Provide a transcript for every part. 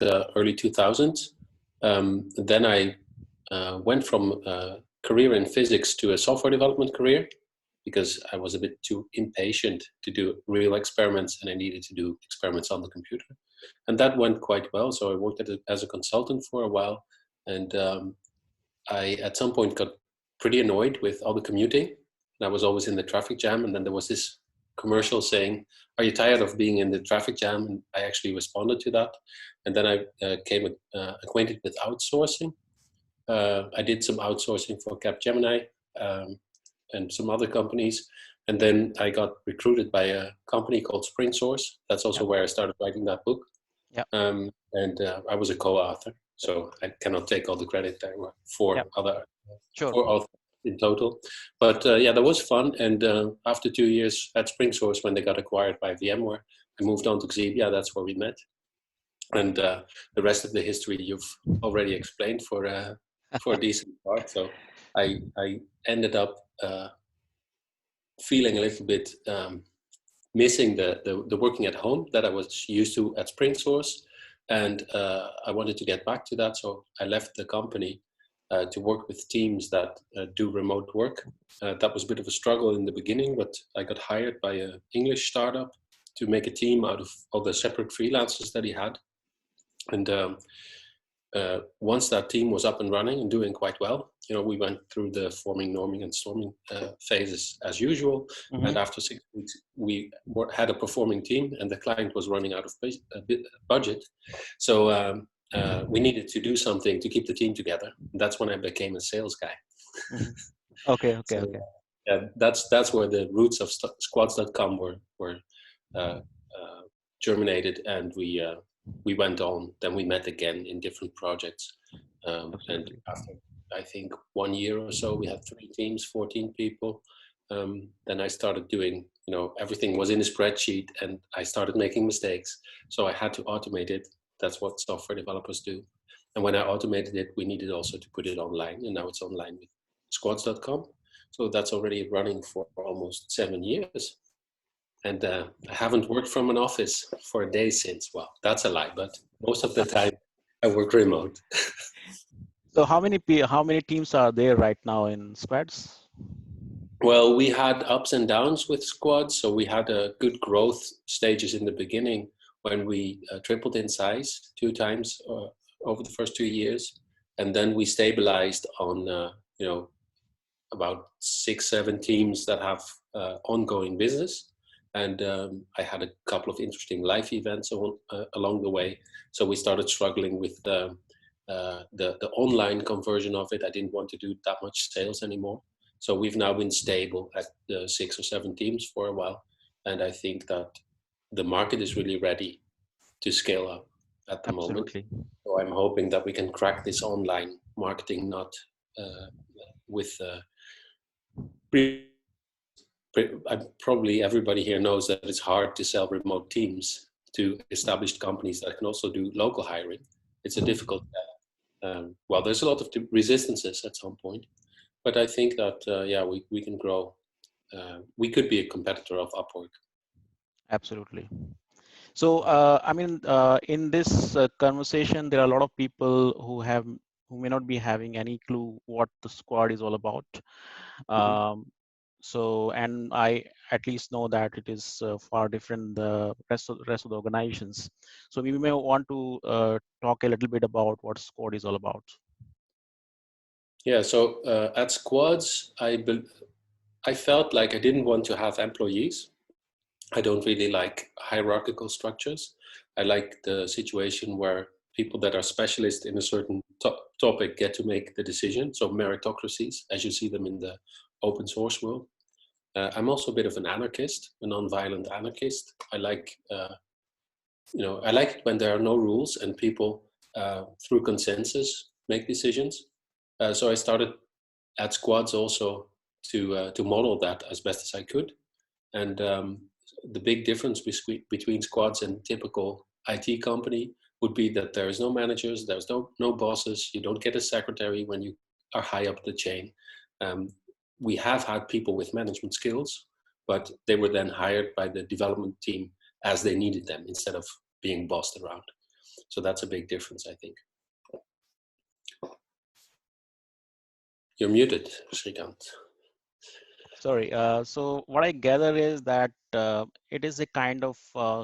the early 2000s. Then I went from a career in physics to a software development career because I was a bit too impatient to do real experiments, and I needed to do experiments on the computer. And that went quite well. So I worked as a consultant for a while, and I at some point got pretty annoyed with all the commuting. And I was always in the traffic jam, and then there was this commercial saying, "Are you tired of being in the traffic jam?" And I actually responded to that. And then I came acquainted with outsourcing. I did some outsourcing for Capgemini and some other companies. And then I got recruited by a company called Spring Source. That's also where I started writing that book. Yeah. And I was a co-author, so I cannot take all the credit. There were four authors in total. But yeah, that was fun. And after 2 years at Spring Source, when they got acquired by VMware, I moved on to Xebia. That's where we met. And the rest of the history you've already explained for a decent part. So I ended up feeling a little bit missing the working at home that I was used to at Spring Source, and I wanted to get back to that. So I left the company to work with teams that do remote work. That was a bit of a struggle in the beginning, but I got hired by an English startup to make a team out of all the separate freelancers that he had. And once that team was up and running and doing quite well, we went through the forming, norming, and storming phases as usual. Mm-hmm. And after 6 weeks, we had a performing team, and the client was running out of budget. So we needed to do something to keep the team together. That's when I became a sales guy. Mm-hmm. Okay. Yeah, that's where the roots of squads.com were germinated, and we went on. Then we met again in different projects, and after I think 1 year or so, we had 3 teams, 14 people. Then I started doing, everything was in a spreadsheet, and I started making mistakes. So I had to automate it. That's what software developers do. And when I automated it, we needed also to put it online, and now it's online with squads.com. So that's already running for almost 7 years. And I haven't worked from an office for a day since. Well, that's a lie, but most of the time I work remote. So how many teams are there right now in Squads? Well, we had ups and downs with Squads. So we had a good growth stages in the beginning when we tripled in size 2 times over the first 2 years. And then we stabilized on, about 6-7 teams that have ongoing business. And I had a couple of interesting life events along the way. So we started struggling with the online conversion of it. I didn't want to do that much sales anymore. So we've now been stable at 6 or 7 teams for a while. And I think that the market is really ready to scale up at the moment. So I'm hoping that we can crack this online marketing nut with probably everybody here knows that it's hard to sell remote teams to established companies that can also do local hiring. It's a difficult well, there's a lot of resistances at some point, but I think that we can grow. We could be a competitor of Upwork. Absolutely. So in this conversation, there are a lot of people who may not be having any clue what the squad is all about. So, and I at least know that it is far different the rest of the organizations. So we may want to talk a little bit about what Squad is all about. Yeah. So at Squads, I felt like I didn't want to have employees. I don't really like hierarchical structures. I like the situation where people that are specialists in a certain topic get to make the decision. So meritocracies, as you see them in the open source world. I'm also a bit of an anarchist, a non-violent anarchist. I like, I like it when there are no rules and people, through consensus, make decisions. So I started at Squads also to model that as best as I could. And the big difference between Squads and typical IT company would be that there is no managers, there's no bosses, you don't get a secretary when you are high up the chain. We have had people with management skills, but they were then hired by the development team as they needed them instead of being bossed around. So that's a big difference, I think. You're muted, Shrikant. Sorry. So what I gather is that it is a kind of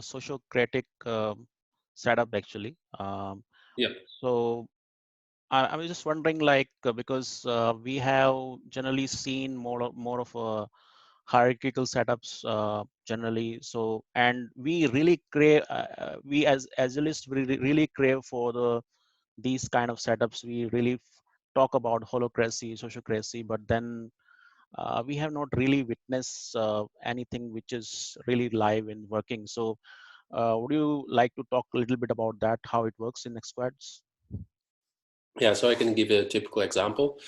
socio-critic setup actually. Yeah. So I was just wondering, like, because we have generally seen more of a hierarchical setups generally. So, and we really crave, we as agilists, we really crave for these kind of setups. We really talk about holocracy, sociocracy, but then we have not really witnessed anything which is really live and working. So, would you like to talk a little bit about that, how it works in Squads? Yeah, so I can give a typical example.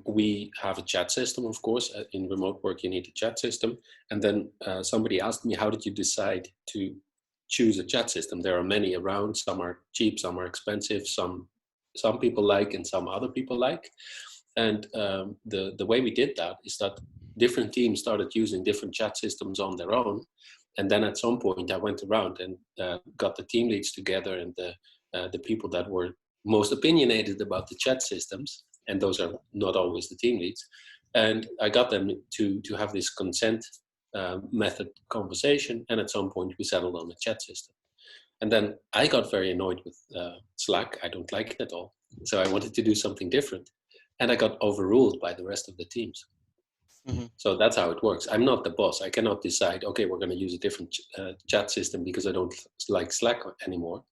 We have a chat system, of course. In remote work, you need a chat system. And then somebody asked me, how did you decide to choose a chat system? There are many around. Some are cheap, some are expensive, some people like and some other people like. And the way we did that is that different teams started using different chat systems on their own. And then at some point, I went around and got the team leads together and the people that were most opinionated about the chat systems, and those are not always the team leads. And I got them to have this consent method conversation, and at some point we settled on a chat system. And then I got very annoyed with Slack. I don't like it at all. So I wanted to do something different. And I got overruled by the rest of the teams. Mm-hmm. So that's how it works. I'm not the boss. I cannot decide, okay, we're going to use a different chat system because I don't like Slack anymore.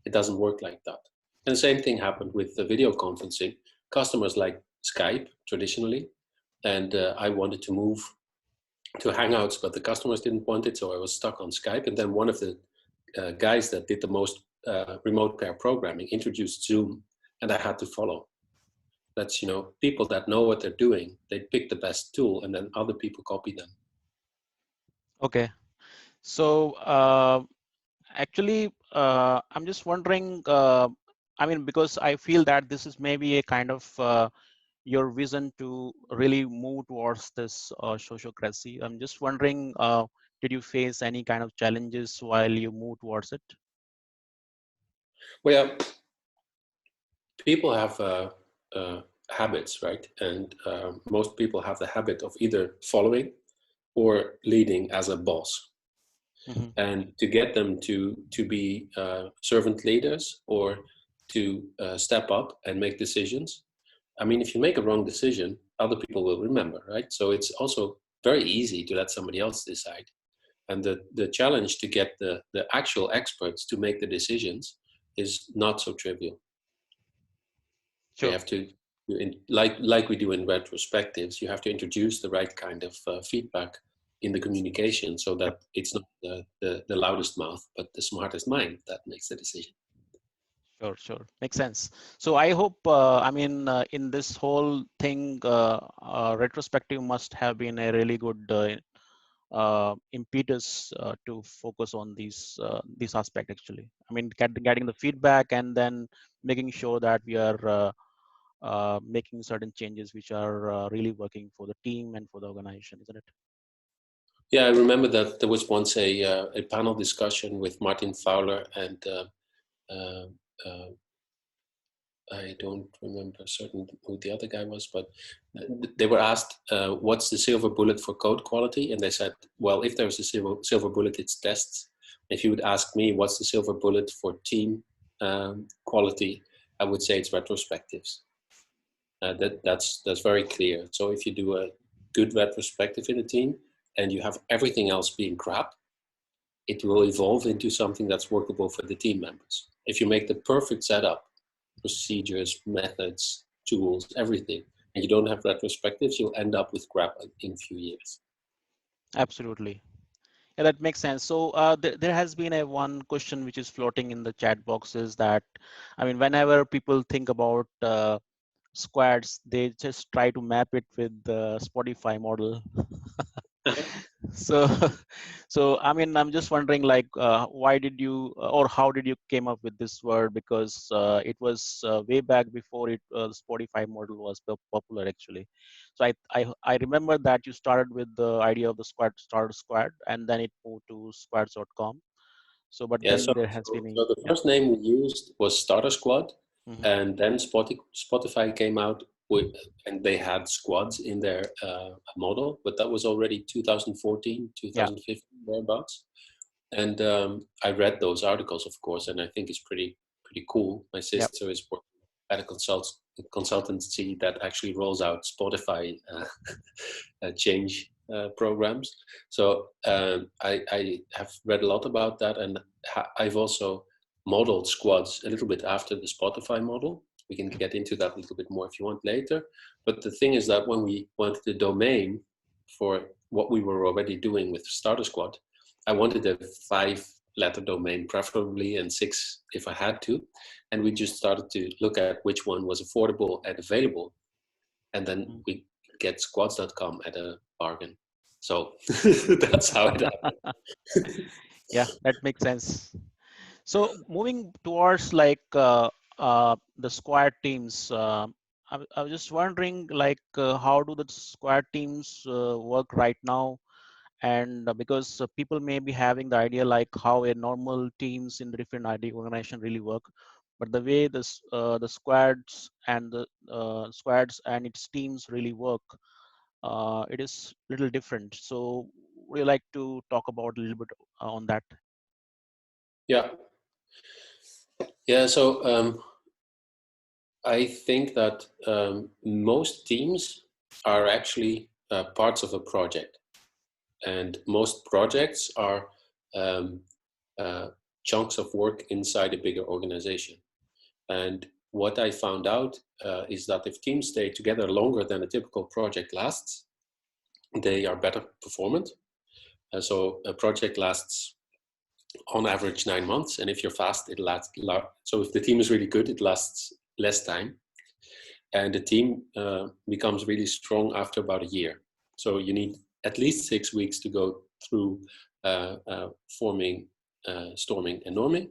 It doesn't work like that. And the same thing happened with the video conferencing. Customers like Skype traditionally, and I wanted to move to Hangouts, but the customers didn't want it, so I was stuck on Skype. And then one of the guys that did the most remote pair programming introduced Zoom, and I had to follow. That's, people that know what they're doing, they pick the best tool, and then other people copy them. Okay. So actually, I'm just wondering. I mean, because I feel that this is maybe a kind of your vision to really move towards this sociocracy. I'm just wondering, did you face any kind of challenges while you move towards it? Well, people have habits, right? And most people have the habit of either following or leading as a boss. Mm-hmm. And to get them to be servant leaders or to step up and make decisions. I mean, if you make a wrong decision, other people will remember, right? So it's also very easy to let somebody else decide. And the challenge to get the actual experts to make the decisions is not so trivial. You Sure. have to, like we do in retrospectives, you have to introduce the right kind of feedback in the communication so that it's not the loudest mouth, but the smartest mind that makes the decision. Sure, sure. Makes sense. So I hope, I mean, in this whole thing, retrospective must have been a really good impetus to focus on these aspect actually. I mean, getting the feedback and then making sure that we are making certain changes which are really working for the team and for the organization, isn't it? Yeah, I remember that there was once a panel discussion with Martin Fowler and uh, uh, I don't remember certain who the other guy was, but they were asked, what's the silver bullet for code quality? And they said, well, if there's a silver bullet, it's tests. If you would ask me, what's the silver bullet for team quality, I would say it's retrospectives. That's very clear. So if you do a good retrospective in a team and you have everything else being crap, it will evolve into something that's workable for the team members. If you make the perfect setup, procedures, methods, tools, everything, and you don't have retrospectives, you'll end up with crap in a few years. Absolutely. Yeah, that makes sense. So there has been a one question which is floating in the chat boxes that, I mean, whenever people think about squads, they just try to map it with the Spotify model. So, so I mean, I'm just wondering, like, why did you or how did you came up with this word? Because it was way back before it Spotify model was popular, actually. So I remember that you started with the idea of the squad starter squad, and then it moved to squads.com. So, but Yeah, then there has been so the yeah. first name we used was Starter Squad, Hmm. and then Spotify came out with, and they had squads in their model, but that was already 2014, Yeah. 2015, thereabouts. And I read those articles, of course, and I think it's pretty cool. My Yeah. sister is working at a consultancy that actually rolls out Spotify change programs. So I have read a lot about that, and I've also modeled squads a little bit after the Spotify model. We can get into that a little bit more if you want later. But the thing is that when we wanted the domain for what we were already doing with Starter Squad, I wanted a 5-letter domain, preferably, and 6 if I had to. And we just started to look at which one was affordable and available. And then Mm. we get squads.com at a bargain. So that's how it happened. Yeah, that makes sense. So moving towards the squad teams, I was just wondering how do the squad teams work right now? And because people may be having the idea like how a normal teams in the different ID organization really work, but the way the squads and its teams really work, it is little different. So would you like to talk about a little bit on that? Yeah. Yeah. So I think that most teams are actually parts of a project, and most projects are um, uh, chunks of work inside a bigger organization. And what I found out is that if teams stay together longer than a typical project lasts, they are better performant. So a project lasts on average 9 months, and if you're fast, it lasts. So if the team is really good, it lasts less time, and the team becomes really strong after about a year. So you need at least 6 weeks to go through forming, storming, and norming,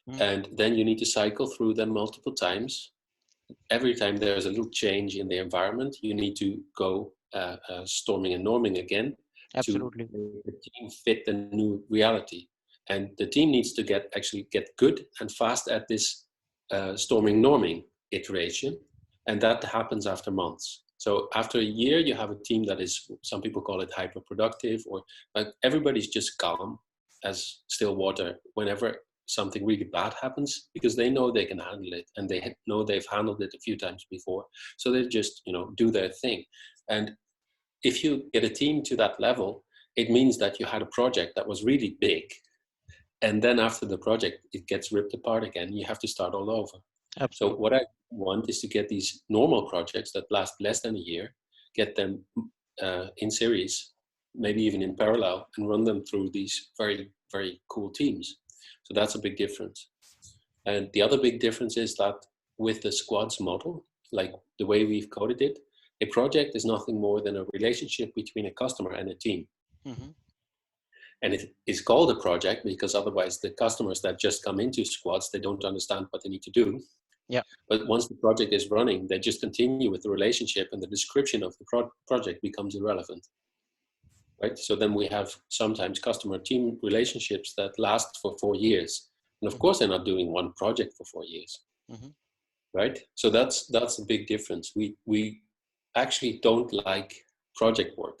Mm. and then you need to cycle through them multiple times. Every time there's a little change in the environment, you need to go storming and norming again to Absolutely. make the team fit the new reality. And the team needs to actually get good and fast at this storming norming iteration, and that happens after months. So after a year, you have a team that is, some people call it hyper productive, or like everybody's just calm as still water whenever something really bad happens, because they know they can handle it, and they know they've handled it a few times before. So they just, do their thing. And if you get a team to that level, it means that you had a project that was really big, and then after the project it gets ripped apart again, you have to start all over. So Absolutely. what I want is to get these normal projects that last less than a year, get them in series, maybe even in parallel, and run them through these very, very cool teams. So that's a big difference. And the other big difference is that with the squads model, like the way we've coded it, a project is nothing more than a relationship between a customer and a team. Hmm. And it is called a project because otherwise the customers that just come into squads, they don't understand what they need to do. Yeah. But once the project is running, they just continue with the relationship, and the description of the project becomes irrelevant, right? So then we have sometimes customer team relationships that last for 4 years. And of Hmm. course, they're not doing one project for 4 years, Hmm. right? So that's a big difference. We actually don't like project work.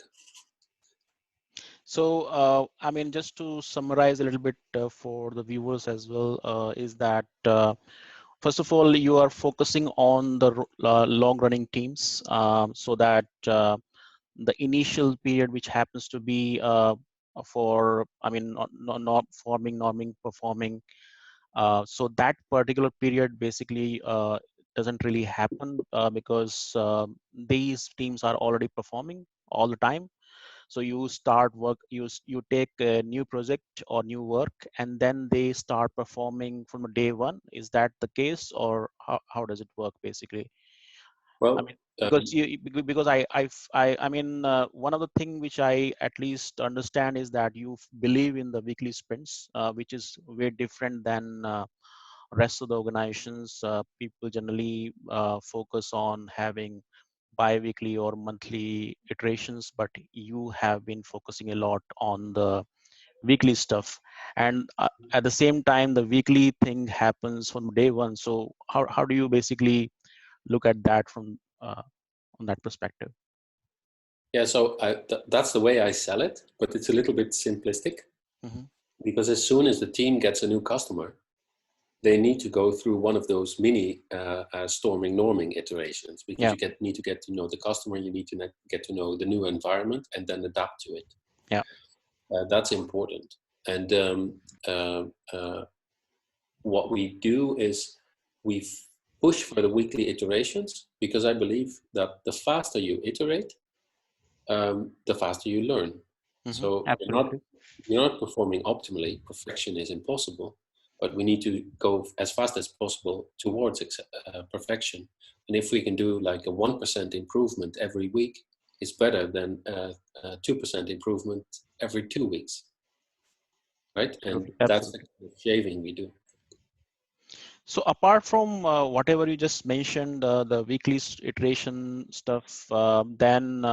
So, I mean, just to summarize a little bit for the viewers as well, is that first of all, you are focusing on the long-running teams, so that the initial period, which happens to be I mean, not forming, norming, performing. So that particular period basically doesn't really happen because these teams are already performing all the time. So you start work, you take a new project or new work, and then they start performing from day one. Is that the case, or how does it work basically? I Well, mean, because because I mean, one of the thing which I at least understand is that you believe in the weekly sprints, which is way different than rest of the organizations. People generally focus on having bi-weekly or monthly iterations, but you have been focusing a lot on the weekly stuff, and at the same time the weekly thing happens from day one. So how do you basically look at that from on that perspective? Yeah, so that's the way I sell it, but it's a little bit simplistic Hmm. because as soon as the team gets a new customer, they need to go through one of those mini storming norming iterations, because Yeah, you need to get to know the customer, you need to get to know the new environment and then adapt to it. yeah. That's important. And uh, uh, what we do is we push for the weekly iterations, because I believe that the faster you iterate, the faster you learn. Hmm. So Absolutely. you're not performing optimally. Perfection is impossible, but we need to go as fast as possible towards perfection. And if we can do like a 1% improvement every week, it's better than 2% improvement every 2 weeks, right? And Absolutely. that's the Absolutely. kind of shaving we do. So apart from whatever you just mentioned, the weekly iteration stuff, then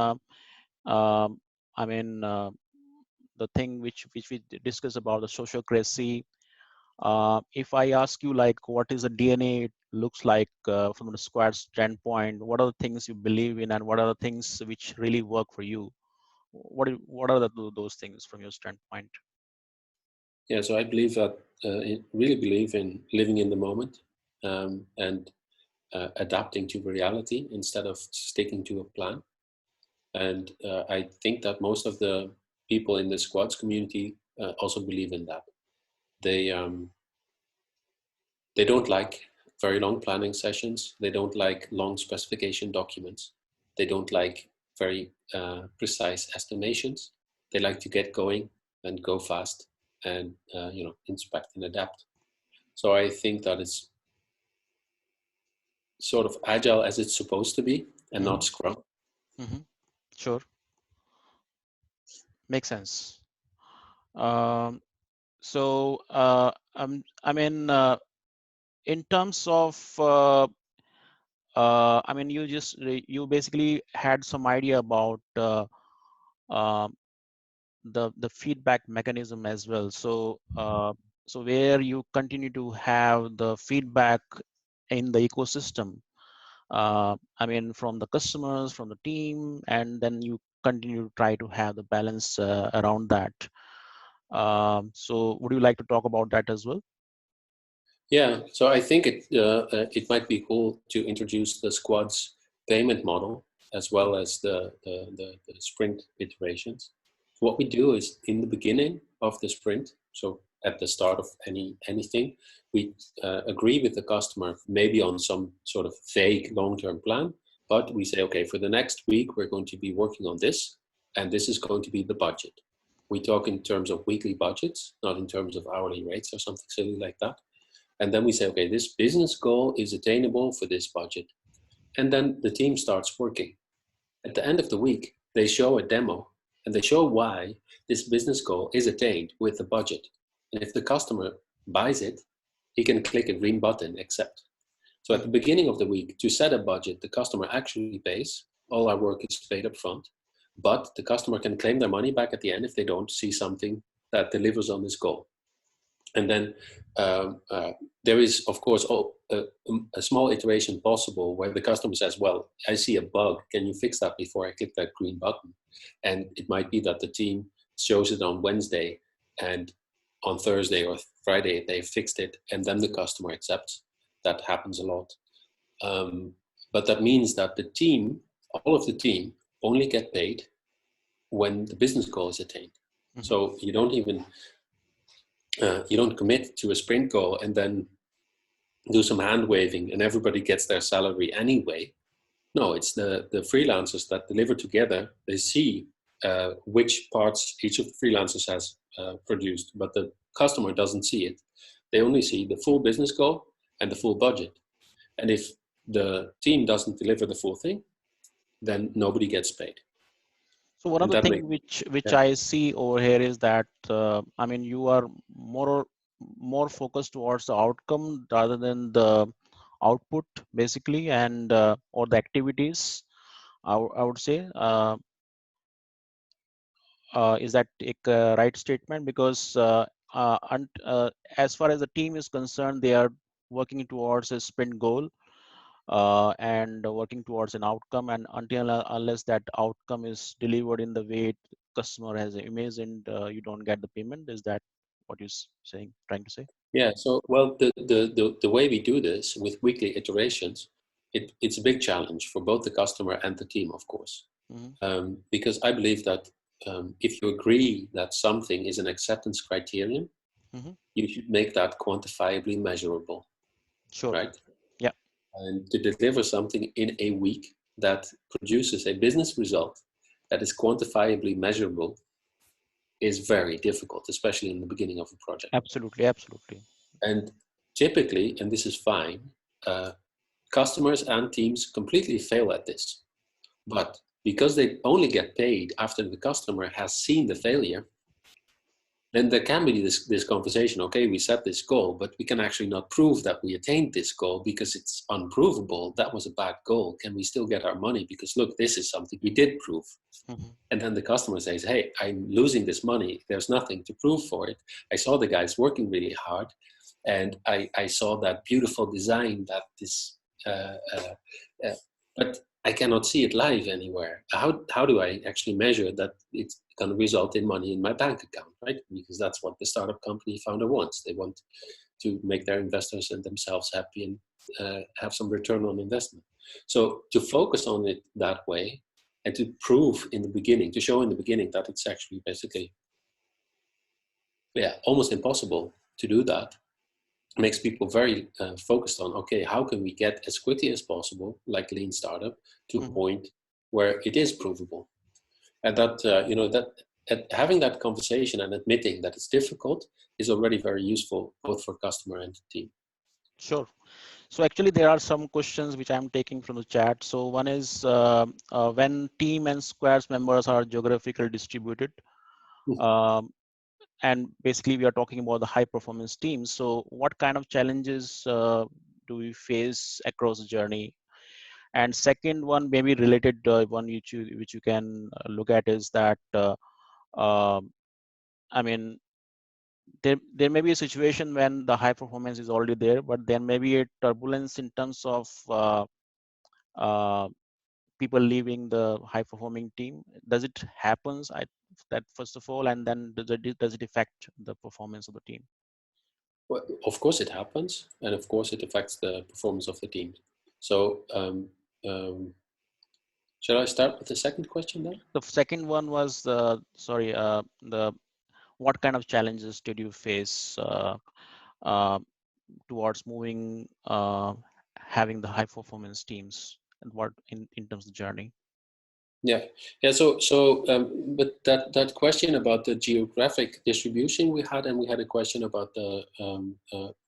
um, I mean the thing which we discussed about the sociocracy. If I ask you like what is the DNA it looks like from the squad standpoint, what are the things you believe in, and what are the things which really work for you? What are those things from your standpoint? Yeah, so I believe that I really believe in living in the moment, and adapting to reality instead of sticking to a plan. And I think that most of the people in the squads community also believe in that. They they don't like very long planning sessions. They don't like long specification documents. They don't like very precise estimations. They like to get going and go fast and inspect and adapt. So I think that it's sort of agile as it's supposed to be, and Hmm. not Scrum. Hmm. Sure, makes sense. Um, I mean, in terms of, I mean, you basically had some idea about uh, the feedback mechanism as well. So where you continue to have the feedback in the ecosystem, I mean, from the customers, from the team, and then you continue to try to have the balance around that. So would you like to talk about that as well? Yeah, so I think it might be cool to introduce the squads payment model as well as the sprint iterations. So what we do is in the beginning of the sprint, so at the start of anything, we agree with the customer maybe on some sort of vague long-term plan, but we say, okay, for the next week we're going to be working on this, and this is going to be the budget. We talk in terms of weekly budgets, not in terms of hourly rates or something silly like that. And then we say, okay, this business goal is attainable for this budget. And then the team starts working. At the end of the week, they show a demo and they show why this business goal is attained with the budget. And if the customer buys it, he can click a green button, accept. So at the Mhm. beginning of the week, to set a budget, the customer actually pays. All our work is paid up front. But the customer can claim their money back at the end if they don't see something that delivers on this goal. And then there is, of course, a small iteration possible where the customer says, well, I see a bug. Can you fix that before I click that green button? And it might be that the team shows it on Wednesday, and on Thursday or Friday, they fixed it, and then the customer accepts. That happens a lot. Um, but that means that the team, all of the team, only get paid when the business goal is attained. Mhm. So you don't commit to a sprint goal and then do some hand waving and everybody gets their salary anyway. No, it's the freelancers that deliver together. They see which parts each of the freelancers has produced, but the customer doesn't see it. They only see the full business goal and the full budget. And if the team doesn't deliver the full thing, then nobody gets paid. So one of And the that thing makes, which yeah. I see over here is that I mean, you are more focused towards the outcome rather than the output, basically, and or the activities. I would say. Is that a right statement? Because as far as the team is concerned, they are working towards a sprint goal and working towards an outcome. And until unless that outcome is delivered in the way customer has imagined, you don't get the payment. Is that what you're saying, trying to say? Yeah, so well, the way we do this with weekly iterations, it's a big challenge for both the customer and the team, of course, Mm-hmm. because I believe that if you agree that something is an acceptance criterion, Mm-hmm. you should make that quantifiably measurable, Sure. right? Yeah. And to deliver something in a week that produces a business result that is quantifiably measurable is very difficult, especially in the beginning of a project. Absolutely. Absolutely. And typically, and this is fine, uh, customers and teams completely fail at this. But because they only get paid after the customer has seen the failure, then there can be this conversation. Okay, we set this goal, but we can actually not prove that we attained this goal because it's unprovable. That was a bad goal. Can we still get our money? Because look, this is something we did prove. Mm-hmm. And then the customer says, hey, I'm losing this money. There's nothing to prove for it. I saw the guys working really hard, and I saw that beautiful design that this, but I cannot see it live anywhere. How do I actually measure that it's going to result in money in my bank account, right? Because that's what the startup company founder wants. They want to make their investors and themselves happy and have some return on investment. So to focus on it that way and to prove in the beginning, to show in the beginning that it's actually basically, yeah, almost impossible to do that, makes people very focused on, okay, how can we get as quickly as possible, like lean startup, to a Mm-hmm. point where it is provable. And that, having that conversation and admitting that it's difficult is already very useful, both for customer and team. Sure. So actually, there are some questions which I'm taking from the chat. So one is when team and squads members are geographically distributed, um, and basically we are talking about the high performance teams. So what kind of challenges do we face across the journey? And second one, maybe related one which you can look at is that um I mean there may be a situation when the high performance is already there, but there may be a turbulence in terms of uh, people leaving the high performing team. Does it happens? That first of all, and then does it affect the performance of the team? Well, of course it happens, and of course it affects the performance of the team. So, um, shall I start with the second question then? The second one was sorry, the what kind of challenges did you face uh, towards moving having the high performance teams, and what in terms of journey? Yeah, yeah. But that question about the geographic distribution we had, and we had a question about the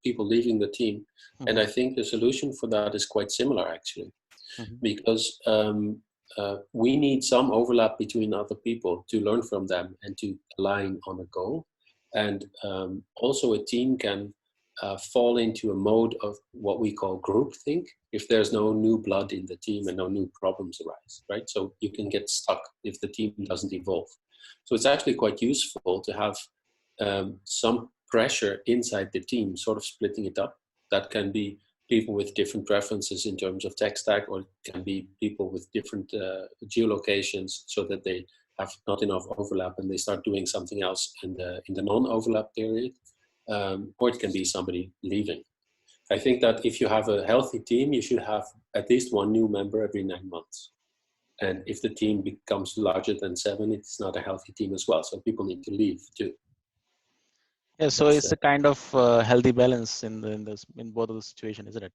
people leaving the team, and Mm-hmm. I think the solution for that is quite similar actually, Mm-hmm. because we need some overlap between other people to learn from them and to align on a goal, and also a team can fall into a mode of what we call groupthink if there's no new blood in the team and no new problems arise, right? So you can get stuck if the team doesn't evolve. So it's actually quite useful to have some pressure inside the team, sort of splitting it up. That can be people with different preferences in terms of tech stack, or it can be people with different geolocations, so that they have not enough overlap and they start doing something else in the non-overlap period, or it can be somebody leaving. I think that if you have a healthy team, you should have at least one new member every 9 months. And if the team becomes larger than 7, it's not a healthy team as well. So people need to leave too. Yeah, so That's it's a kind of healthy balance in both of the situation, isn't it?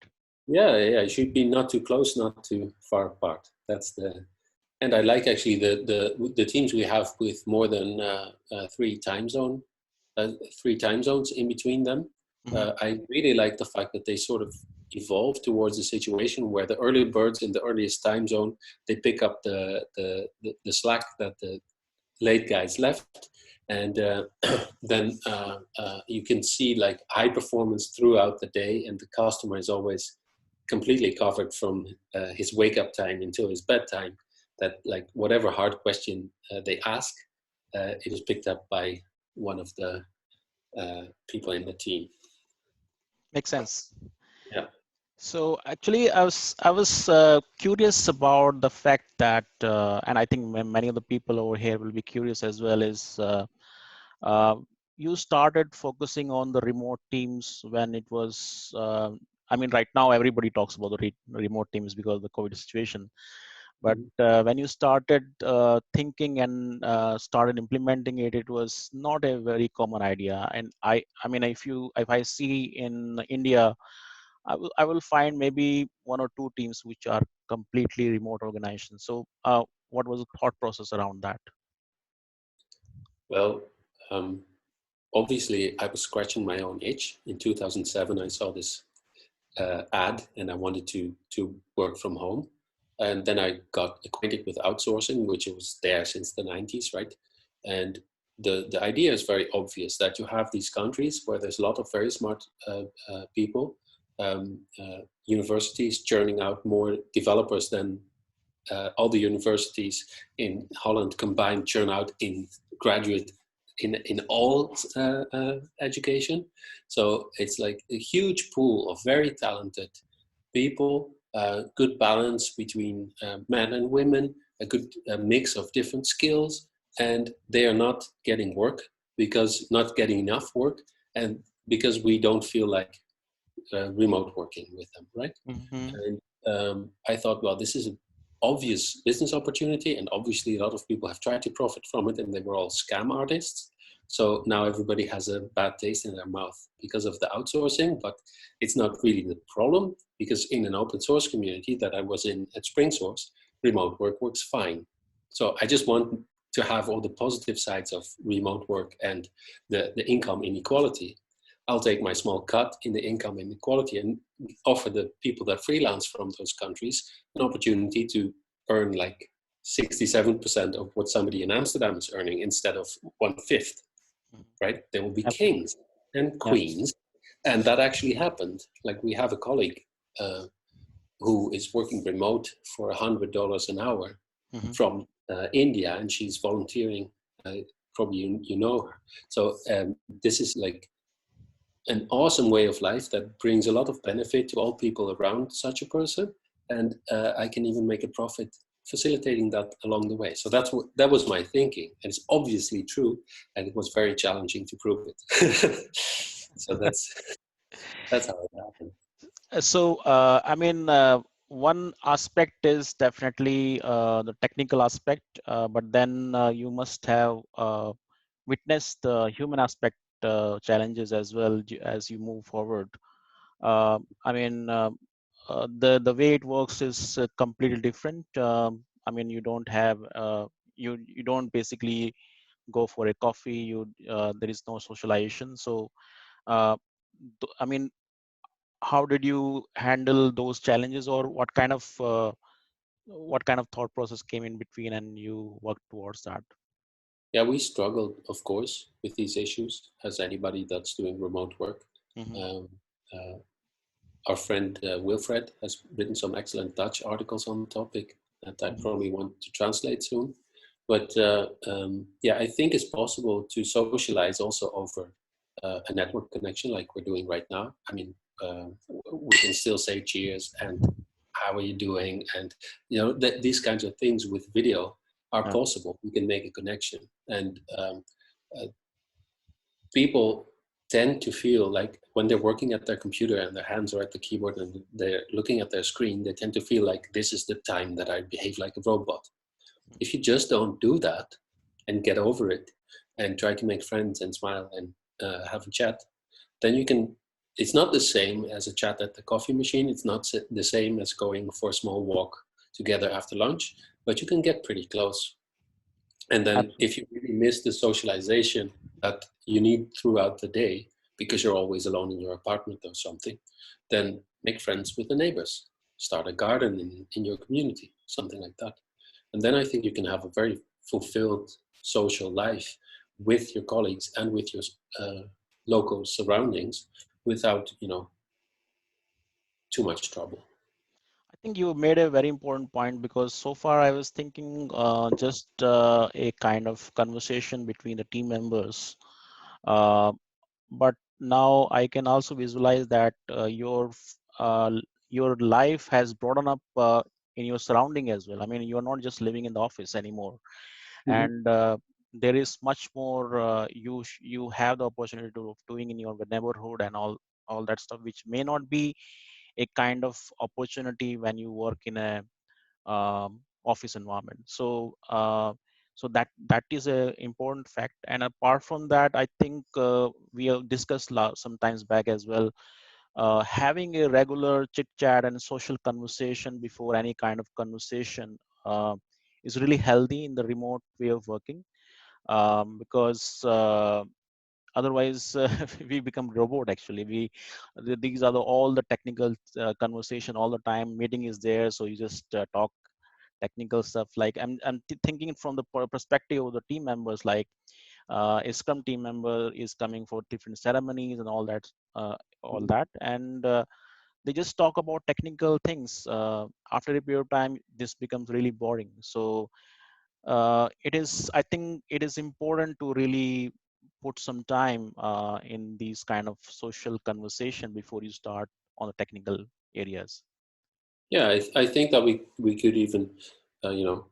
yeah, yeah. It should be not too close, not too far apart. That's the and I like actually the teams we have with more than uh, three time zones in between them. Mm-hmm. I really like the fact that they sort of evolve towards a situation where the early birds in the earliest time zone, they pick up the slack that the late guys left, and then you can see like high performance throughout the day, and the customer is always completely covered from his wake up time until his bedtime. That like whatever hard question they ask, it was picked up by one of the people in the team. Makes sense. Yeah. So actually, I was curious about the fact that, and I think many of the people over here will be curious as well. Is uh, you started focusing on the remote teams when it was? I mean, right now everybody talks about the remote teams because of the COVID situation. But Mhm. when you started thinking and started implementing it, it was not a very common idea. And I mean, if I see in India, I will find maybe one or two teams which are completely remote organizations. So, what was the thought process around that? Well, um, obviously, I was scratching my own itch. In 2007, I saw this ad, and I wanted to work from home. And then I got acquainted with outsourcing, which was there since the 90s, right? And the idea is very obvious that you have these countries where there's a lot of very smart people, universities churning out more developers than all the universities in Holland combined churn out in graduate in all education. So it's like a huge pool of very talented people, good balance between men and women, a good mix of different skills, and they are not getting work because not getting enough work, and because we don't feel like remote working with them, right? Mm-hmm. And I thought, well, this is an obvious business opportunity, and obviously a lot of people have tried to profit from it, and they were all scam artists. So now everybody has a bad taste in their mouth because of the outsourcing, but it's not really the problem because in an open source community that I was in at Spring Source, remote work works fine. So I just want to have all the positive sides of remote work and the income inequality. I'll take my small cut in the income inequality and offer the people that freelance from those countries an opportunity to earn like 67% of what somebody in Amsterdam is earning instead of 1/5, right? They will be Yep. kings and Yep. queens. And that actually happened. Like we have a colleague who is working remote for $100 an hour Mm-hmm. from India, and she's volunteering. Probably you know her. So this is like an awesome way of life that brings a lot of benefit to all people around such a person, and I can even make a profit facilitating that along the way. So that was my thinking, and it's obviously true, and it was very challenging to prove it. So that's how it happened. I mean, one aspect is definitely the technical aspect, but then you must have witnessed the human aspect challenges as well as you move forward. I mean, the way it works is completely different. I mean, you don't have you don't basically go for a coffee. There is no socialization. So, uh, I mean, how did you handle those challenges, or what kind of thought process came in between and you worked towards that? Yeah, we struggled, of course, with these issues as anybody that's doing remote work. Hmm. Um, uh, our friend Wilfred has written some excellent Dutch articles on the topic that I Hmm. probably want to translate soon. But yeah, I think it's possible to socialize also over a network connection like we're doing right now. I mean, we can still say cheers and how are you doing? And, you know, these kinds of things with video are Yeah. possible. We can make a connection. And uh, people tend to feel like when they're working at their computer and their hands are at the keyboard and they're looking at their screen, they tend to feel like this is the time that I behave like a robot. If you just don't do that and get over it and try to make friends and smile and have a chat, then you can. It's not the same as a chat at the coffee machine. It's not the same as going for a small walk together after lunch, but you can get pretty close. And then Absolutely. if you really miss the socialization that you need throughout the day because you're always alone in your apartment or something, then make friends with the neighbors. Start a garden in your community, something like that. And then I think you can have a very fulfilled social life with your colleagues and with your local surroundings without, too much trouble. I think you made a very important point, because so far I was thinking just a kind of conversation between the team members. Uh, but now I can also visualize that your life has broadened up in your surrounding as well. I mean, you are not just living in the office anymore, Hmm. and there is much more you have the opportunity to doing in your neighborhood and all that stuff, which may not be a kind of opportunity when you work in a office environment. So that is a important fact. And apart from that, I think we have discussed some times back as well, having a regular chit chat and social conversation before any kind of conversation is really healthy in the remote way of working, because otherwise we become robot. Actually, these are all the technical conversation all the time. Meeting is there, so you just talk technical stuff. Like I'm thinking from the perspective of the team members, like a scrum team member is coming for different ceremonies and all that, and they just talk about technical things. After a period of time, this becomes really boring. So it is, I think it is important to really put some time in these kind of social conversation before you start on the technical areas. Yeah, I think that we could even, you know,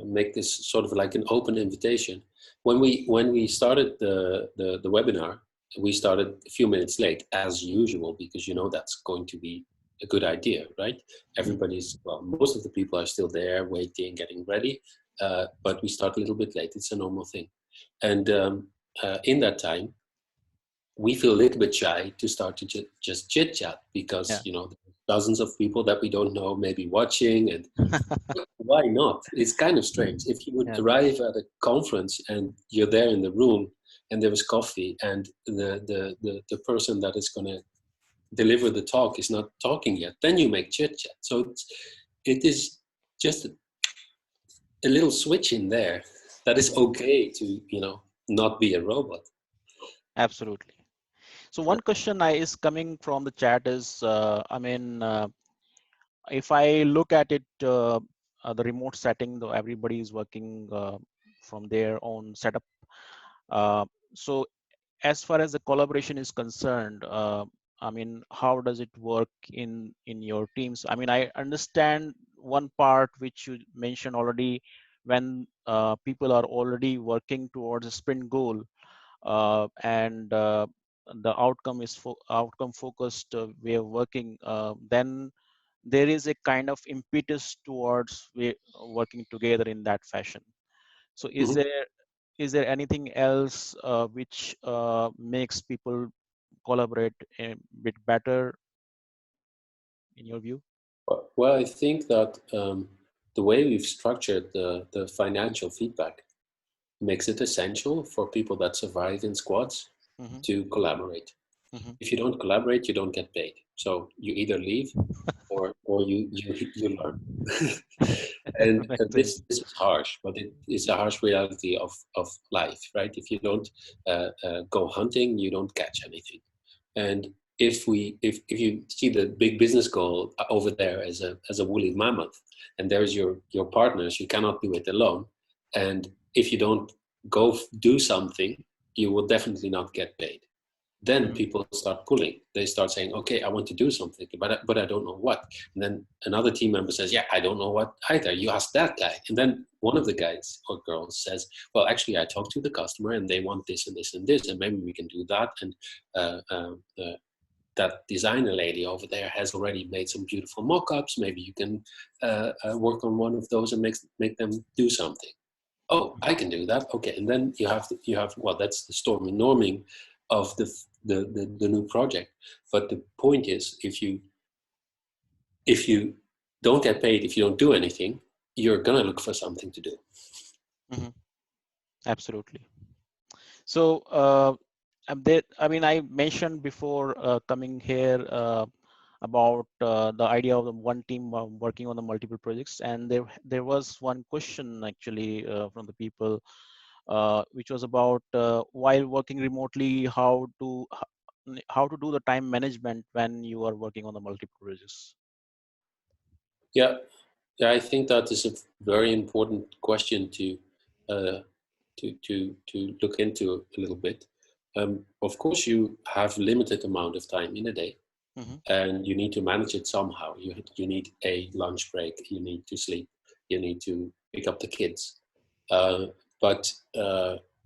make this sort of like an open invitation. When we started the webinar, we started a few minutes late as usual because that's going to be a good idea, right? Mhm. Everybody's well, most of the people are still there, waiting, getting ready, but we start a little bit late. It's a normal thing, and in that time we feel a little bit shy to start to just chit chat because Yeah. dozens of people that we don't know may be watching, and why not? It's kind of strange if you would Yeah. arrive at a conference and you're there in the room and there is coffee and the person that is going to deliver the talk is not talking yet. Then you make chit chat. So it is just a little switch in there that is Mhm. okay to not be a robot. Absolutely. So one question I is coming from the chat is, I mean, if I look at it, the remote setting, though everybody is working from their own setup. Uh, so as far as the collaboration is concerned, I mean, how does it work in your teams? I mean, I understand one part which you mentioned already, when people are already working towards a sprint goal, and the outcome is outcome focused way of working, then there is a kind of impetus towards working together in that fashion. So Mhm. is there anything else which makes people collaborate a bit better in your view? Well, I think that the way we've structured the financial feedback makes it essential for people that survive in squads Hmm. to collaborate. Hmm. If you don't collaborate, you don't get paid. So you either leave or you learn. And Makes sense. this is harsh, but it is a harsh reality of life, right? If you don't go hunting, you don't catch anything. And if you see the big business goal over there as a woolly mammoth, and there's your partners, you cannot do it alone. And if you don't go do something, you will definitely not get paid. Then Hmm. people start pulling. They start saying, "Okay, I want to do something, but I don't know what." And then another team member says, "Yeah, I don't know what either. You ask that guy." And then one of the guys or girls says, "Well, actually, I talked to the customer, and they want this and this and this, and maybe we can do that." And uh, uh, uh, that designer lady over there has already made some beautiful mock-ups. Maybe you can work on one of those and make them do something. Oh, I can do that. Okay, and then you have well, that's the stormy norming of the new project. But the point is, if you don't get paid, if you don't do anything, you're gonna look for something to do. Hmm. Absolutely. So I mean, I mentioned before coming here about the idea of the one team working on the multiple projects, and there was one question actually from the people, which was about while working remotely, how to do the time management when you are working on the multiple projects. Yeah, yeah, I think that is a very important question uh, to look into a little bit. Of course, you have limited amount of time in a day, Hmm. and you need to manage it somehow. You need a lunch break. You need to sleep. You need to pick up the kids. Uh, but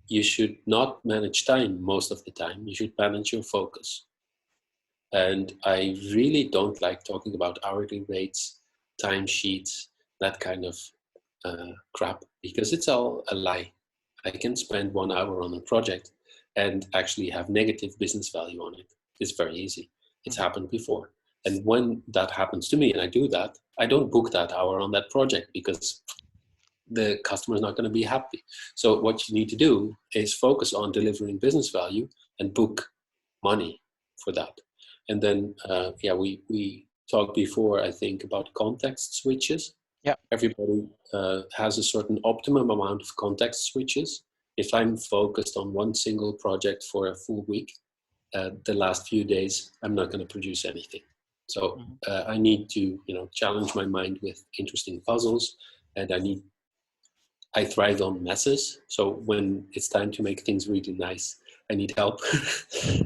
you should not manage time most of the time. You should manage your focus. And I really don't like talking about hourly rates, timesheets, that kind of crap, because it's all a lie. I can spend 1 hour on a project and actually have negative business value on it. It's very easy. It's Hmm. happened before. And when that happens to me and I do that, I don't book that hour on that project because the customer is not going to be happy. So what you need to do is focus on delivering business value and book money for that. And then, yeah, we talked before, I think, about context switches. Yeah. Everybody has a certain optimum amount of context switches. If I'm focused on one single project for a full week, the last few days, I'm not going to produce anything. So Hmm. I need to, challenge my mind with interesting puzzles, and I thrive on messes. So when it's time to make things really nice, I need help.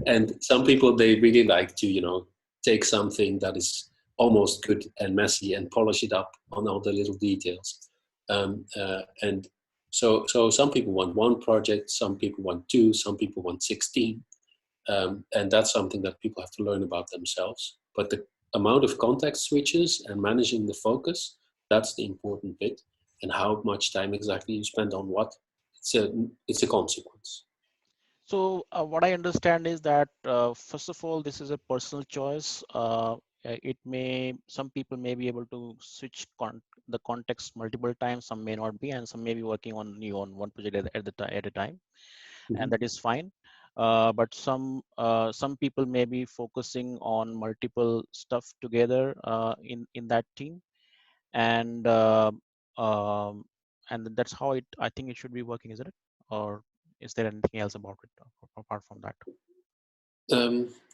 And some people, they really like to, take something that is almost good and messy and polish it up on all the little details. And so some people want one project, some people want two, some people want 16. And that's something that people have to learn about themselves. But the amount of context switches and managing the focus, that's the important bit. And how much time exactly you spend on what, it's a consequence. So what I understand is that first of all, this is a personal choice. It may some people may be able to switch the context multiple times. Some may not be, and some may be working on you on one project at a time, and Mm-hmm. that is fine. But some people may be focusing on multiple stuff together in that team, and and that's how it I think it should be working, isn't it? Or is there anything else about it apart from that?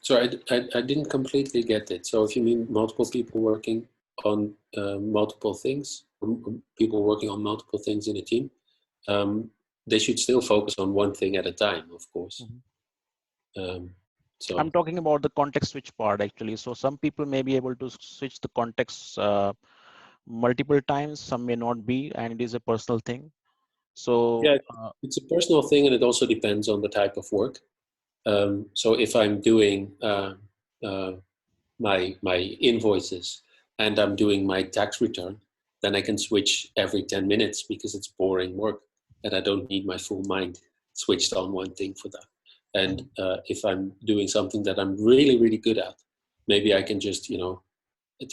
So I didn't completely get it. So if you mean multiple people working on multiple things, people working on multiple things in a team, um, they should still focus on one thing at a time, of course. Mhm. Um, I'm so talking about the context switch part actually. So some people may be able to switch the context multiple times, some may not be, and it is a personal thing. So yeah, it's a personal thing, and it also depends on the type of work. So if I'm doing uh, my invoices and I'm doing my tax return, then I can switch every 10 minutes because it's boring work and I don't need my full mind switched on one thing for that. And Mhm. if I'm doing something that I'm really, really good at, maybe I can just,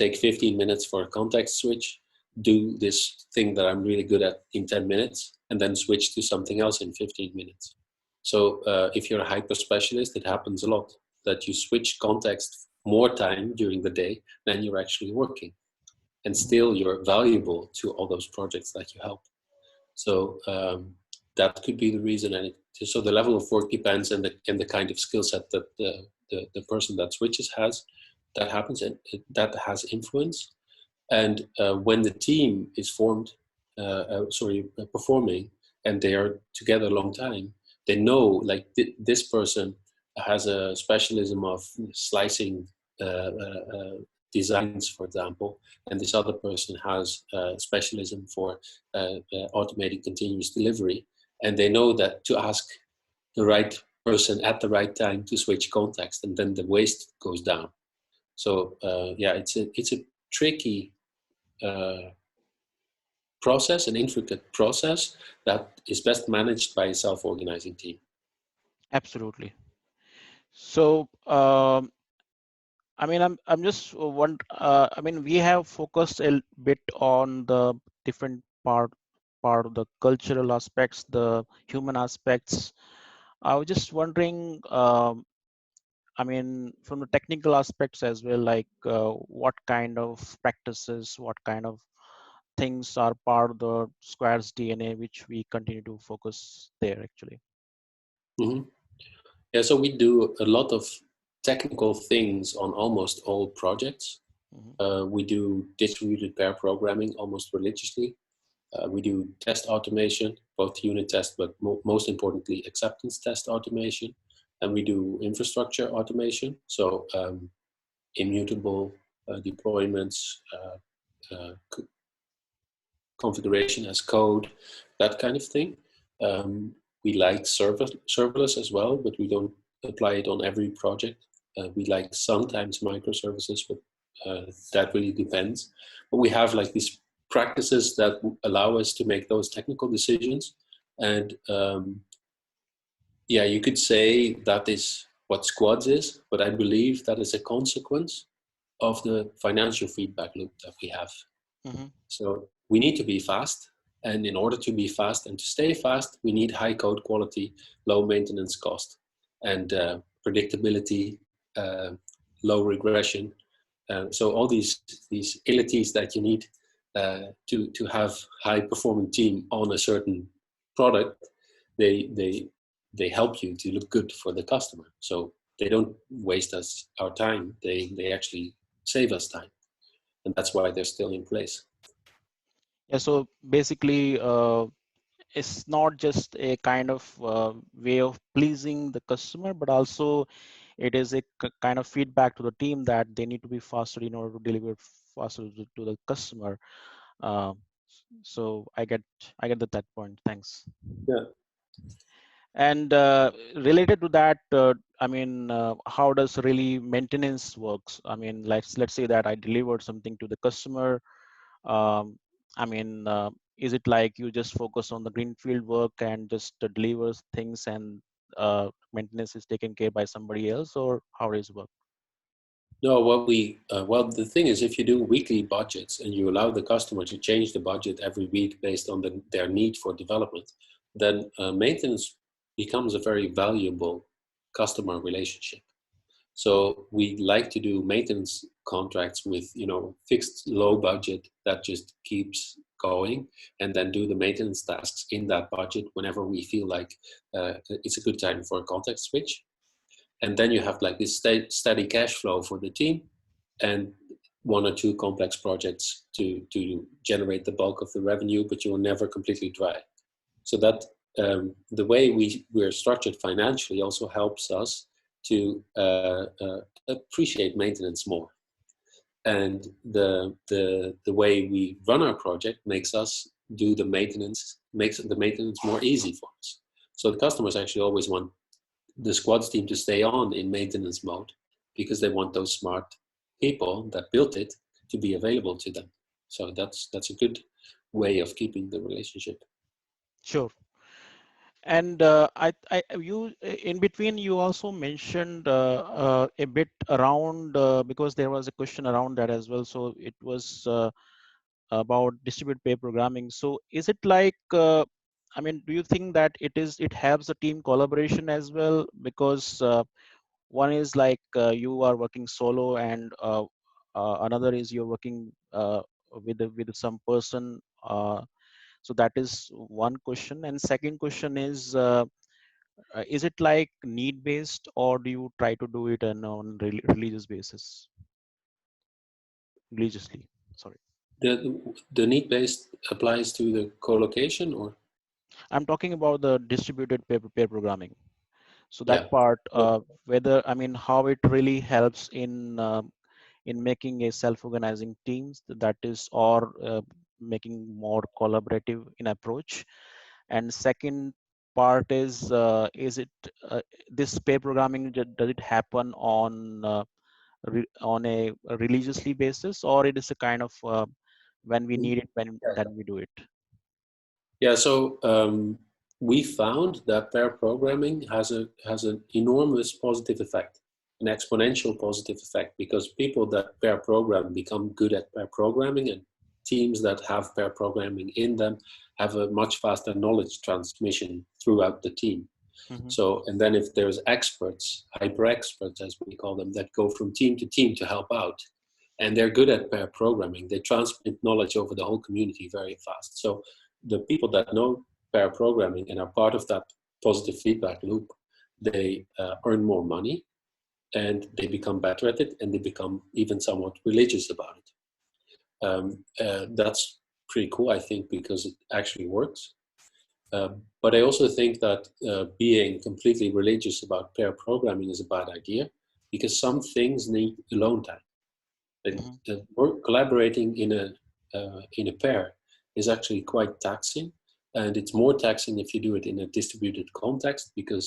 take 15 minutes for a context switch, do this thing that I'm really good at in 10 minutes, and then switch to something else in 15 minutes. So if you're a hyper specialist, it happens a lot that you switch context more time during the day than you're actually working. And Mhm. still you're valuable to all those projects that you help. So that could be the reason. And so the level of work depends and the kind of skill set that the person that switches has. That happens and that has influence. And when the team is formed, performing, and they are together a long time, they know like this person has a specialism of slicing designs, for example, and this other person has a specialism for automating continuous delivery, and they know that to ask the right person at the right time to switch context, and then the waste goes down. So yeah, it's a tricky uh, process, an intricate process that is best managed by a self-organizing team. Absolutely. So I mean, I'm just one. I mean, we have focused a bit on the different part of the cultural aspects, the human aspects. I was just wondering. I mean, from the technical aspects as well, like what kind of practices, what kind of things are part of the Square's DNA, which we continue to focus there actually. Mm-hmm. Yeah, so we do a lot of technical things on almost all projects. Mhm. We do distributed pair programming almost religiously. We do test automation, both unit test, but most importantly, acceptance test automation. And we do infrastructure automation, so immutable deployments, configuration as code, that kind of thing. We like serverless as well, but we don't apply it on every project. We like sometimes microservices, but that really depends. But we have like these practices that allow us to make those technical decisions. And yeah, you could say that is what squads is, but I believe that is a consequence of the financial feedback loop that we have. Mhm. So we need to be fast. And in order to be fast and to stay fast, we need high code quality, low maintenance cost, and predictability, uh, low regression. So all these abilities that you need to have high performing team on a certain product, they they they help you to look good for the customer. So they don't waste us our time. They actually save us time, and that's why they're still in place. Yeah, so basically, it's not just a kind of way of pleasing the customer, but also it is a kind of feedback to the team that they need to be faster in order to deliver faster to the customer. Uh, so I get that point. Thanks. Yeah. And related to that, I mean, how does really maintenance works? I mean, let's say that I delivered something to the customer. Um, I mean, is it like you just focus on the greenfield work and just delivers things and maintenance is taken care by somebody else, or how does it work? No, well, the thing is, if you do weekly budgets and you allow the customer to change the budget every week based on their need for development, then maintenance becomes a very valuable customer relationship. So we like to do maintenance contracts with, fixed low budget that just keeps going, and then do the maintenance tasks in that budget whenever we feel like it's a good time for a context switch. And then you have like this steady cash flow for the team, and one or two complex projects to generate the bulk of the revenue, but you will never completely dry. So that the way we're structured financially also helps us to appreciate maintenance more. And the way we run our project makes us do the maintenance, makes the maintenance more easy for us. So the customers actually always want the squads team to stay on in maintenance mode, because they want those smart people that built it to be available to them. So that's a good way of keeping the relationship. Sure. And you in between, you also mentioned a bit around because there was a question around that as well. So it was about distributed pair programming. So is it like, I mean, do you think that it helps the team collaboration as well? Because one is like you are working solo, and another is you're working with some person. So that is one question. And second question is it like need based, or do you try to do it on religious basis, religiously? Sorry. The need based applies to the co-location, or I'm talking about the distributed pair programming. So that yeah. part, So whether, I mean, how it really helps in making a self-organizing teams, that is, or making more collaborative in approach. And second part is it this pair programming, does it happen on a religiously basis, or it is a kind of when we need it, when then we do it? yeah, so we found that pair programming has an enormous positive effect, an exponential positive effect, because people that pair program become good at pair programming, and teams that have pair programming in them have a much faster knowledge transmission throughout the team. Hmm. So, and then if there's experts, hyper experts as we call them, that go from team to team to help out, and they're good at pair programming, they transmit knowledge over the whole community very fast. So the people that know pair programming and are part of that positive feedback loop, they earn more money, and they become better at it, and they become even somewhat religious about it. That's pretty cool, I think, because it actually works. But I also think that being completely religious about pair programming is a bad idea, because some things need alone time. And Hmm. collaborating in a pair is actually quite taxing, and it's more taxing if you do it in a distributed context, because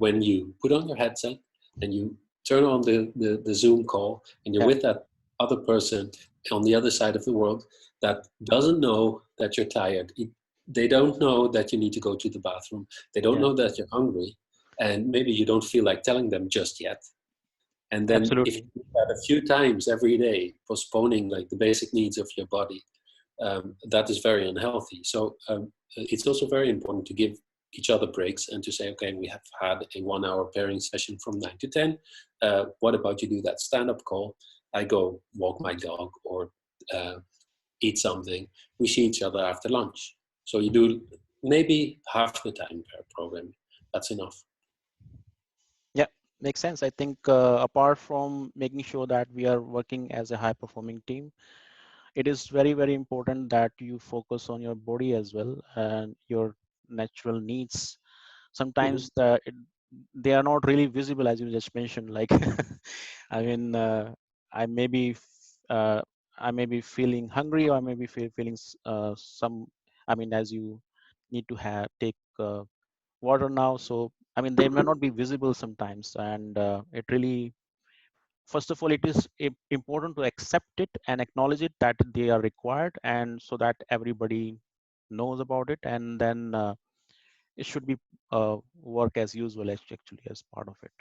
when you put on your headset and you turn on the Zoom call and you're Yeah, with that other person on the other side of the world that doesn't know that you're tired, they don't know that you need to go to the bathroom, they don't yeah, know that you're hungry, and maybe you don't feel like telling them just yet. And then if you absolutely. do that a few times every day, postponing like the basic needs of your body, that is very unhealthy. So it's also very important to give each other breaks and to say, okay, we have had a 1 hour pairing session from 9 to 10. What about you do that stand-up call? I go walk my dog or uh, eat something. We see each other after lunch. So you do maybe half the time per program. That's enough. Yeah, makes sense. I think apart from making sure that we are working as a high performing team, it is very, very important that you focus on your body as well and your natural needs. Hmm. Sometimes they are not really visible, as you just mentioned. Like, I mean, I may be uh, I may be feeling hungry, or I may be feeling some. I mean, as you need to have take water now, so I mean, they may not be visible sometimes, and it really, first of all, it is important to accept it and acknowledge it that they are required, and so that everybody knows about it, and then it should be work as usual, actually, as part of it.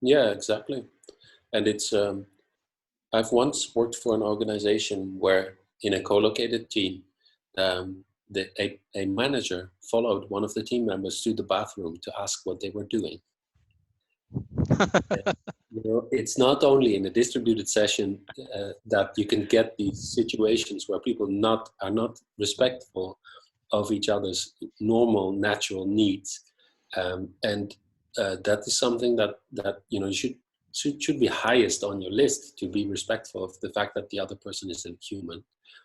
Yeah, exactly. And it's I've once worked for an organization where, in a co-located team, a manager followed one of the team members to the bathroom to ask what they were doing. And, it's not only in a distributed session that you can get these situations where people are not respectful of each other's normal, natural needs, and that is something that you should be highest on your list, to be respectful of the fact that the other person is a human.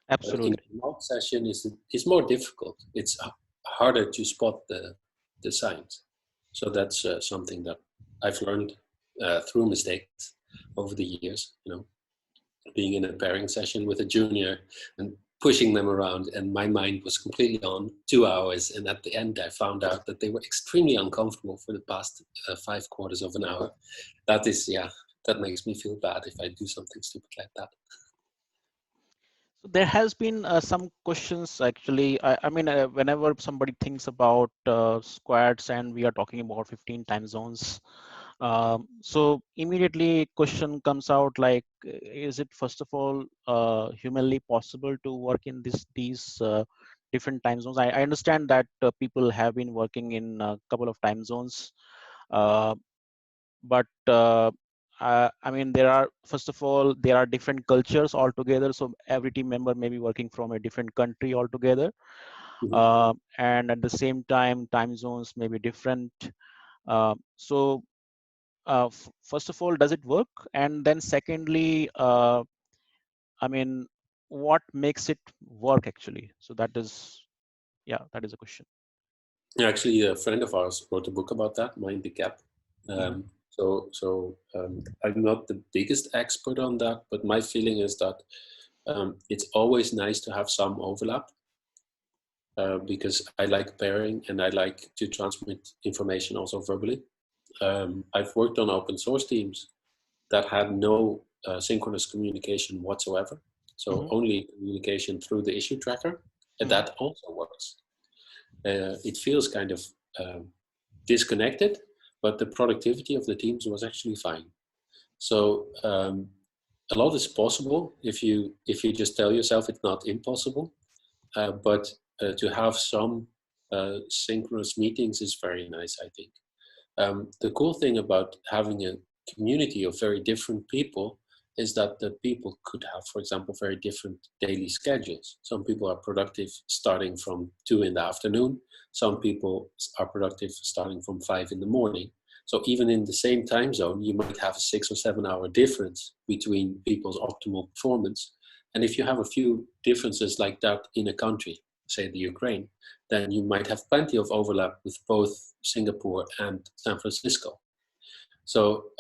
But in a Absolutely. remote session, is more difficult. It's harder to spot the signs. So that's something that I've learned through mistakes over the years. Being in a pairing session with a junior and pushing them around, and my mind was completely on 2 hours. And at the end, I found out that they were extremely uncomfortable for the past 5/4 of an hour. That is, yeah, that makes me feel bad if I do something stupid like that. So there has been some questions, actually. I mean, whenever somebody thinks about squads and we are talking about 15 time zones, so immediately question comes out like, is it first of all humanly possible to work in these different time zones? I understand that people have been working in a couple of time zones, uh, but I mean, there are, first of all, there are different cultures altogether. So every team member may be working from a different country altogether, Mhm. and at the same time zones may be different. So first of all, does it work? And then secondly, I mean, what makes it work actually? So that is, yeah, that is a question. Actually, a friend of ours wrote a book about that, Mind the Gap. Hmm. I'm not the biggest expert on that, but my feeling is that it's always nice to have some overlap, because I like pairing and I like to transmit information also verbally. I've worked on open source teams that had no synchronous communication whatsoever, so Hmm. only communication through the issue tracker, and Hmm. that also works. It feels kind of disconnected, but the productivity of the teams was actually fine. So a lot is possible if you just tell yourself it's not impossible. But to have some synchronous meetings is very nice, I think. The cool thing about having a community of very different people is that the people could have, for example, very different daily schedules. Some people are productive starting from 2 in the afternoon. Some people are productive starting from 5 in the morning. So even in the same time zone, you might have a 6 or 7 hour difference between people's optimal performance. And if you have a few differences like that in a country, say the Ukraine, then you might have plenty of overlap with both Singapore and San Francisco. So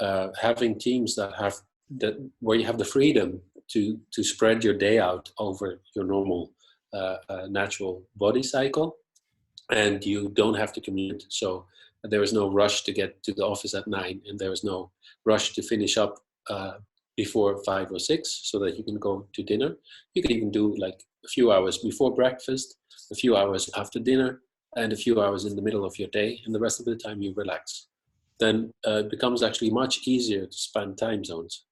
having teams that have that where you have the freedom to spread your day out over your normal natural body cycle, and you don't have to commute. So there is no rush to get to the office at 9, and there is no rush to finish up before 5 or 6, so that you can go to dinner. You can even do like a few hours before breakfast, a few hours after dinner, and a few hours in the middle of your day, and the rest of the time you relax. Then it becomes actually much easier to span time zones.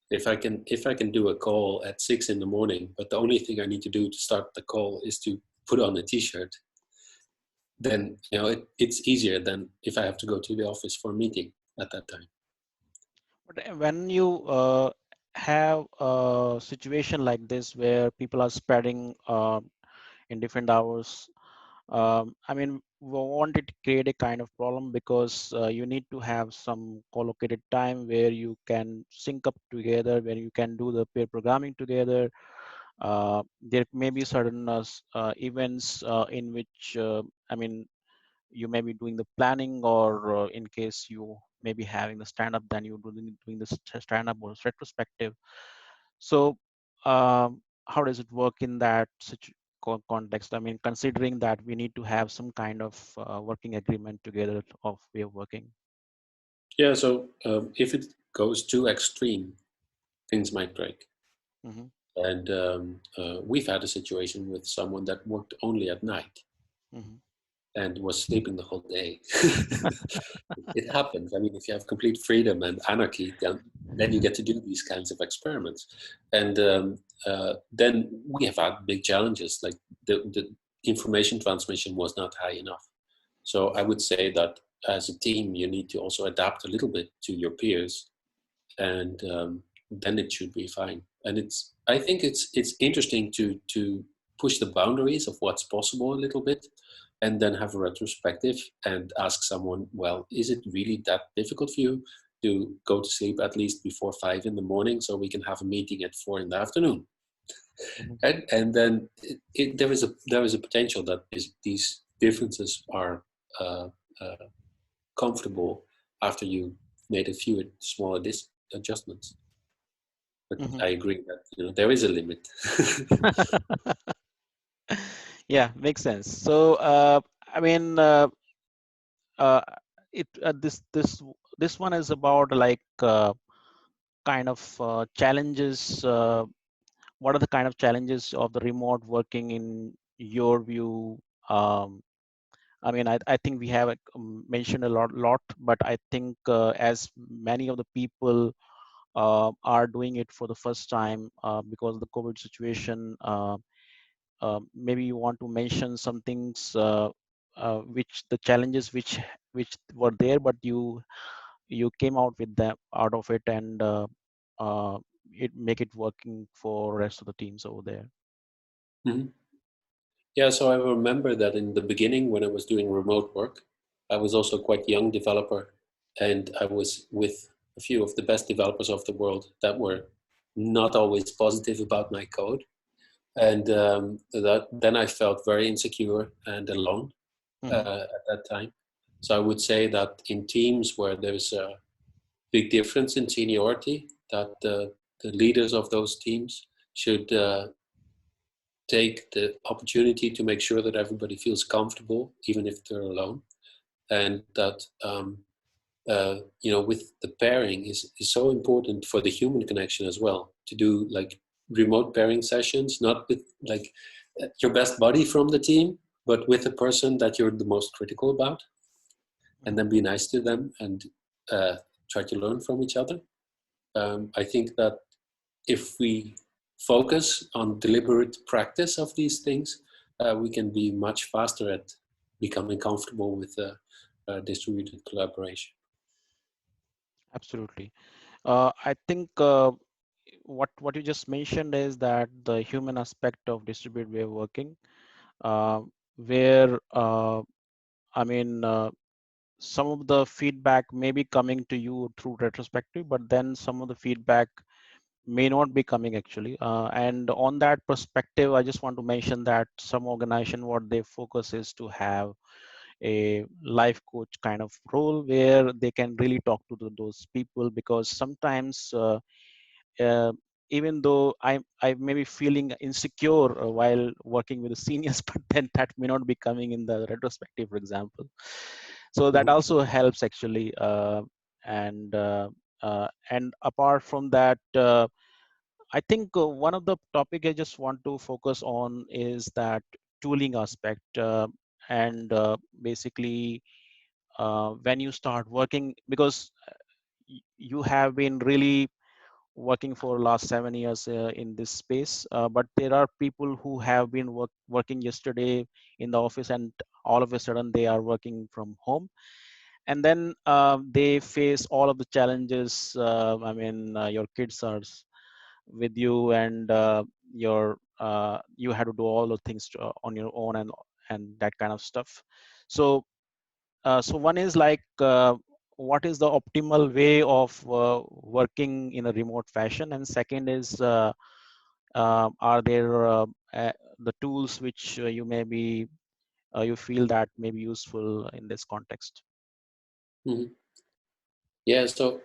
If I can do a call at 6 in the morning, but the only thing I need to do to start the call is to put on a t-shirt, then it's easier than if I have to go to the office for a meeting at that time. But when you have a situation like this where people are spreading in different hours, I mean, we wanted to create a kind of problem because you need to have some collocated time where you can sync up together, where you can do the pair programming together. There may be certain events in which, I mean, you may be doing the planning, or in case you may be having the stand up, then you're doing the stand up or retrospective. So how does it work in that context? I mean, considering that we need to have some kind of working agreement together of way of working. Yeah, so if it goes too extreme, things might break. Mm-hmm. And we've had a situation with someone that worked only at night Mm-hmm. and was sleeping the whole day. It happens. I mean, if you have complete freedom and anarchy, then you get to do these kinds of experiments. And then we have had big challenges, like the information transmission was not high enough. So I would say that as a team, you need to also adapt a little bit to your peers, and then it should be fine. And I think it's interesting to push the boundaries of what's possible a little bit, and then have a retrospective and ask someone, well, is it really that difficult for you to go to sleep at least before 5 in the morning, so we can have a meeting at 4 in the afternoon? Mm-hmm. And then there is a potential that these differences are uh, uh, comfortable after you made a few smaller adjustments. But Mm-hmm. I agree that there is a limit. Yeah, makes sense. So I mean, uh, it this one is about like kind of challenges. What are the kind of challenges of the remote working in your view? Um, I mean, I think we have mentioned a lot, but I think as many of the people are doing it for the first time because of the COVID situation, maybe you want to mention some things which the challenges which were there, but you came out with them out of it, and uh, it make it working for rest of the teams over there. Mhm. Yeah, so I remember that in the beginning when I was doing remote work, I was also quite young developer, and I was with a few of the best developers of the world that were not always positive about my code. And then I felt very insecure and alone Mm-hmm. at that time. So I would say that in teams where there's a big difference in seniority, that the leaders of those teams should take the opportunity to make sure that everybody feels comfortable, even if they're alone, and that with the pairing is so important for the human connection as well. To do like remote pairing sessions, not with like your best buddy from the team, but with a person that you're the most critical about, and Mm-hmm. then be nice to them and uh, try to learn from each other. I think that if we focus on deliberate practice of these things, we can be much faster at becoming comfortable with distributed collaboration. Absolutely. I think what you just mentioned is that the human aspect of distributed way of working, uh, where I mean some of the feedback may be coming to you through retrospective, but then some of the feedback may not be coming actually. And on that perspective, I just want to mention that some organization, what they focus is to have a life coach kind of role where they can really talk to those people, because sometimes uh, even though I may be feeling insecure while working with the seniors, but then that may not be coming in the retrospective, for example. So that Mhm. also helps actually. And and apart from that, I think one of the topic I just want to focus on is that tooling aspect. And basically, when you start working, because you have been really working for last 7 years in this space, but there are people who have been working yesterday in the office, and all of a sudden they are working from home, and then they face all of the challenges. I mean, your kids are with you, and you had to do all the things on your own, and that kind of stuff. So so one is like, what is the optimal way of working in a remote fashion, and second is, are there the tools which you may be you feel that may be useful in this context? Mhm. Yeah, so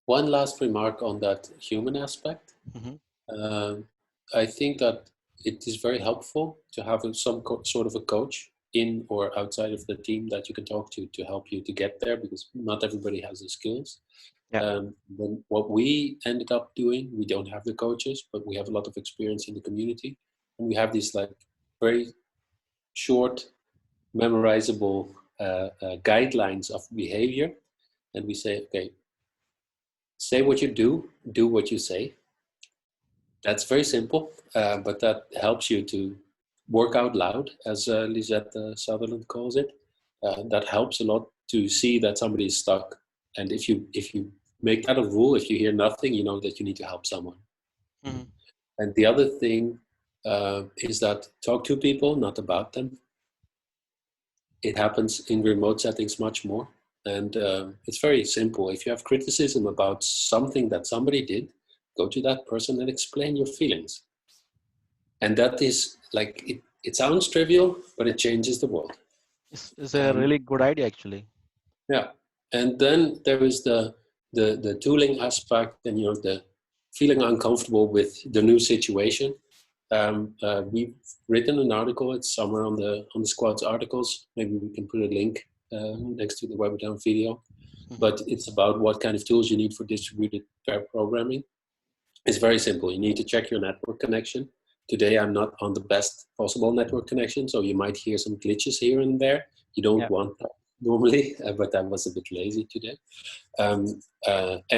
one last remark on that human aspect. Hmm. Um, I think that it is very helpful to have sort of a coach in or outside of the team that you can talk to help you to get there, because not everybody has the skills. Yeah. Then what we ended up doing, we don't have the coaches, but we have a lot of experience in the community, and we have these like very short, memorizable guidelines of behavior, and we say, okay, say what you do what you say. That's very simple, but that helps you to work out loud, as Lisette Sutherland calls it. That helps a lot to see that somebody is stuck. And if you make that a rule, if you hear nothing, you know that you need to help someone. Hmm. And the other thing is that talk to people, not about them. It happens in remote settings much more. And it's very simple. If you have criticism about something that somebody did, go to that person and explain your feelings. And that is like, it sounds trivial, but it changes the world. Is a Um, really good idea actually. yeah. And then there is the tooling aspect, and the feeling uncomfortable with the new situation. We've written an article. It's somewhere on the squad's articles. Maybe we can put a link next to the webinar video. Hmm. But it's about what kind of tools you need for distributed pair programming. It's very simple. You need to check your network connection. Today, I'm not on the best possible network connection, so you might hear some glitches here and there. You don't Yeah. want that normally, but I was a bit lazy today.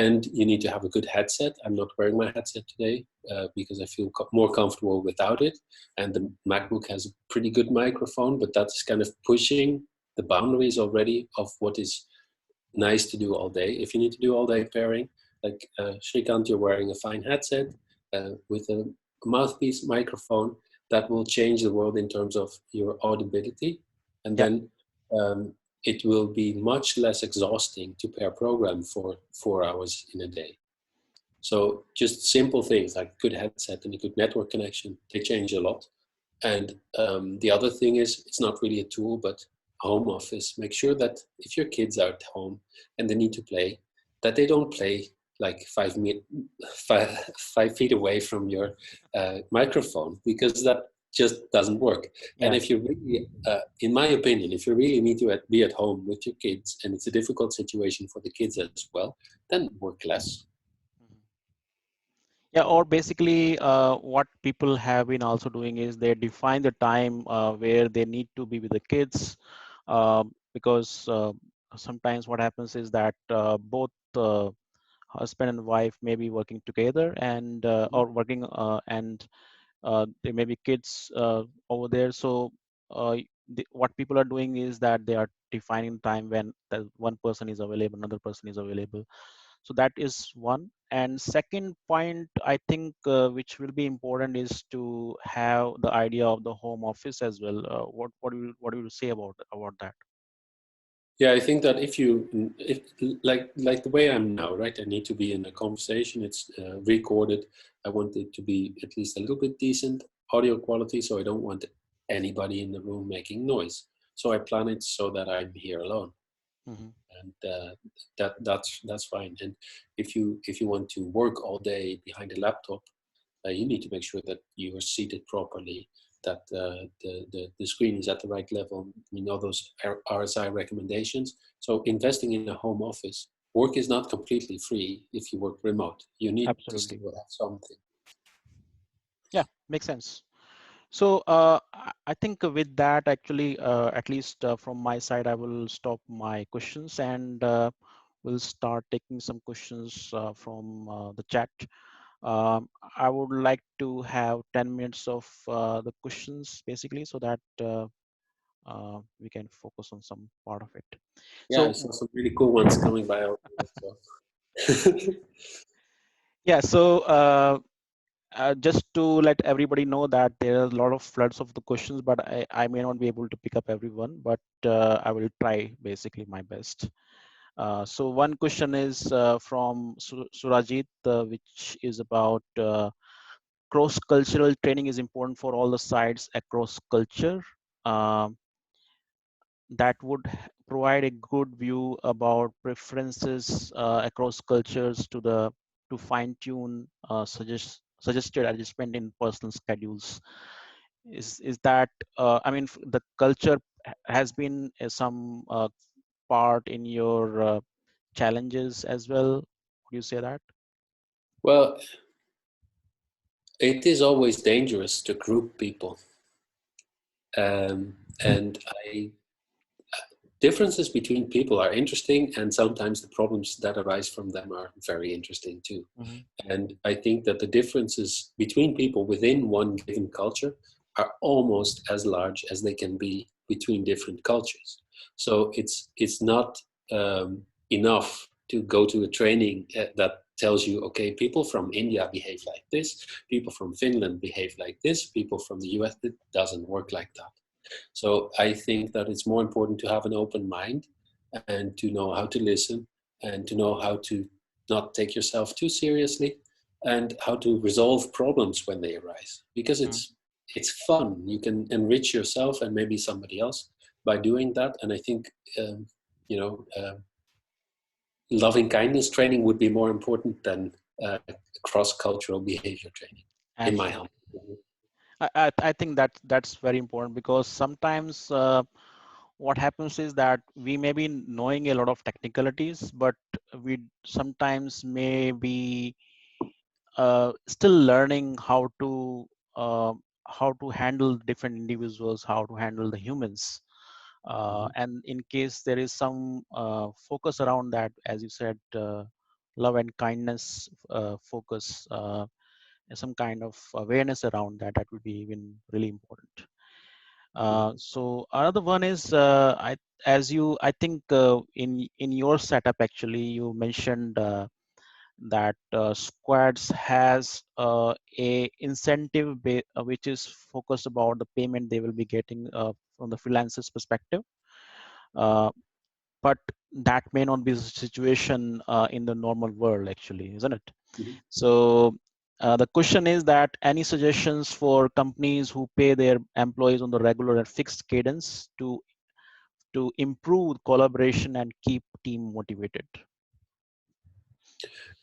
And you need to have a good headset. I'm not wearing my headset today because I feel more comfortable without it. And the MacBook has a pretty good microphone, but that's kind of pushing the boundaries already of what is nice to do all day. If you need to do all day pairing, like Shrikant, you're wearing a fine headset with a mouthpiece microphone that will change the world in terms of your audibility. And Yeah. then it will be much less exhausting to pair program for 4 hours in a day. So just simple things like good headset and a good network connection, they change a lot. And the other thing is, it's not really a tool, but home office. Make sure that if your kids are at home and they need to play, that they don't play like 5 feet away from your microphone, because that just doesn't work. And Yeah. if you really, in my opinion, if you really need to be at home with your kids and it's a difficult situation for the kids as well, then work less. Mhm. Yeah, or basically, what people have been also doing is they define the time where they need to be with the kids, because sometimes what happens is that both husband and wife may be working together, and or working, and there may be kids over there. So what people are doing is that they are defining time when the one person is available, another person is available. So that is one. And second point, I think, which will be important, is to have the idea of the home office as well. What do you say about that? Yeah, I think that if like the way I'm now, right? I need to be in a conversation. It's recorded. I want it to be at least a little bit decent audio quality, so I don't want anybody in the room making noise. So I plan it so that I'm here alone, Hmm. and that's fine. And if you want to work all day behind a laptop, you need to make sure that you are seated properly, that the screen is at the right level. You know those RSI recommendations. So investing in a home office, work is not completely free if you work remote. You need to Absolutely. still have something. Yeah, makes sense. So I think with that, actually, at least from my side, I will stop my questions and we'll start taking some questions from the chat. Um, I would like to have 10 minutes of the questions basically so that we can focus on some part of it. Yeah, I So saw some really cool ones coming by already. So. yeah, so just to let everybody know that there are a lot of floods of the questions, but I may not be able to pick up everyone, but I will try basically my best. So one question is from Surajit, which is about cross-cultural training is important for all the sites across culture. Um, that would provide a good view about preferences across cultures to fine tune suggested adjustment in personal schedules. Is that I mean the culture has been some part in your challenges as well? Would you say that? Well, it is always dangerous to group people, and I differences between people are interesting, and sometimes the problems that arise from them are very interesting too. Hmm. And I think that the differences between people within one given culture are almost as large as they can be between different cultures. So it's not enough to go to a training that tells you, okay, people from India behave like this, people from Finland behave like this, people from the US. It doesn't work like that. So I think that it's more important to have an open mind and to know how to listen and to know how to not take yourself too seriously and how to resolve problems when they arise, because it's fun. You can enrich yourself and maybe somebody else by doing that. And I think um, you know loving kindness training would be more important than cross-cultural behavior training, in my Absolutely. humble opinion. I think that that's very important because sometimes what happens is that we may be knowing a lot of technicalities, but we sometimes may be still learning uh, how to handle different individuals, how to handle the humans. Mhm. And in case there is some focus around that, as you said, love and kindness focus, and some kind of awareness around that, that would be even really important. Mhm. So another one is I think in your setup actually you mentioned that Squads has a incentive which is focused about the payment they will be getting from the freelancers perspective. Uh, but that may not be the situation in the normal world actually, isn't it? Mhm. So the question is that any suggestions for companies who pay their employees on the regular and fixed cadence to improve collaboration and keep team motivated?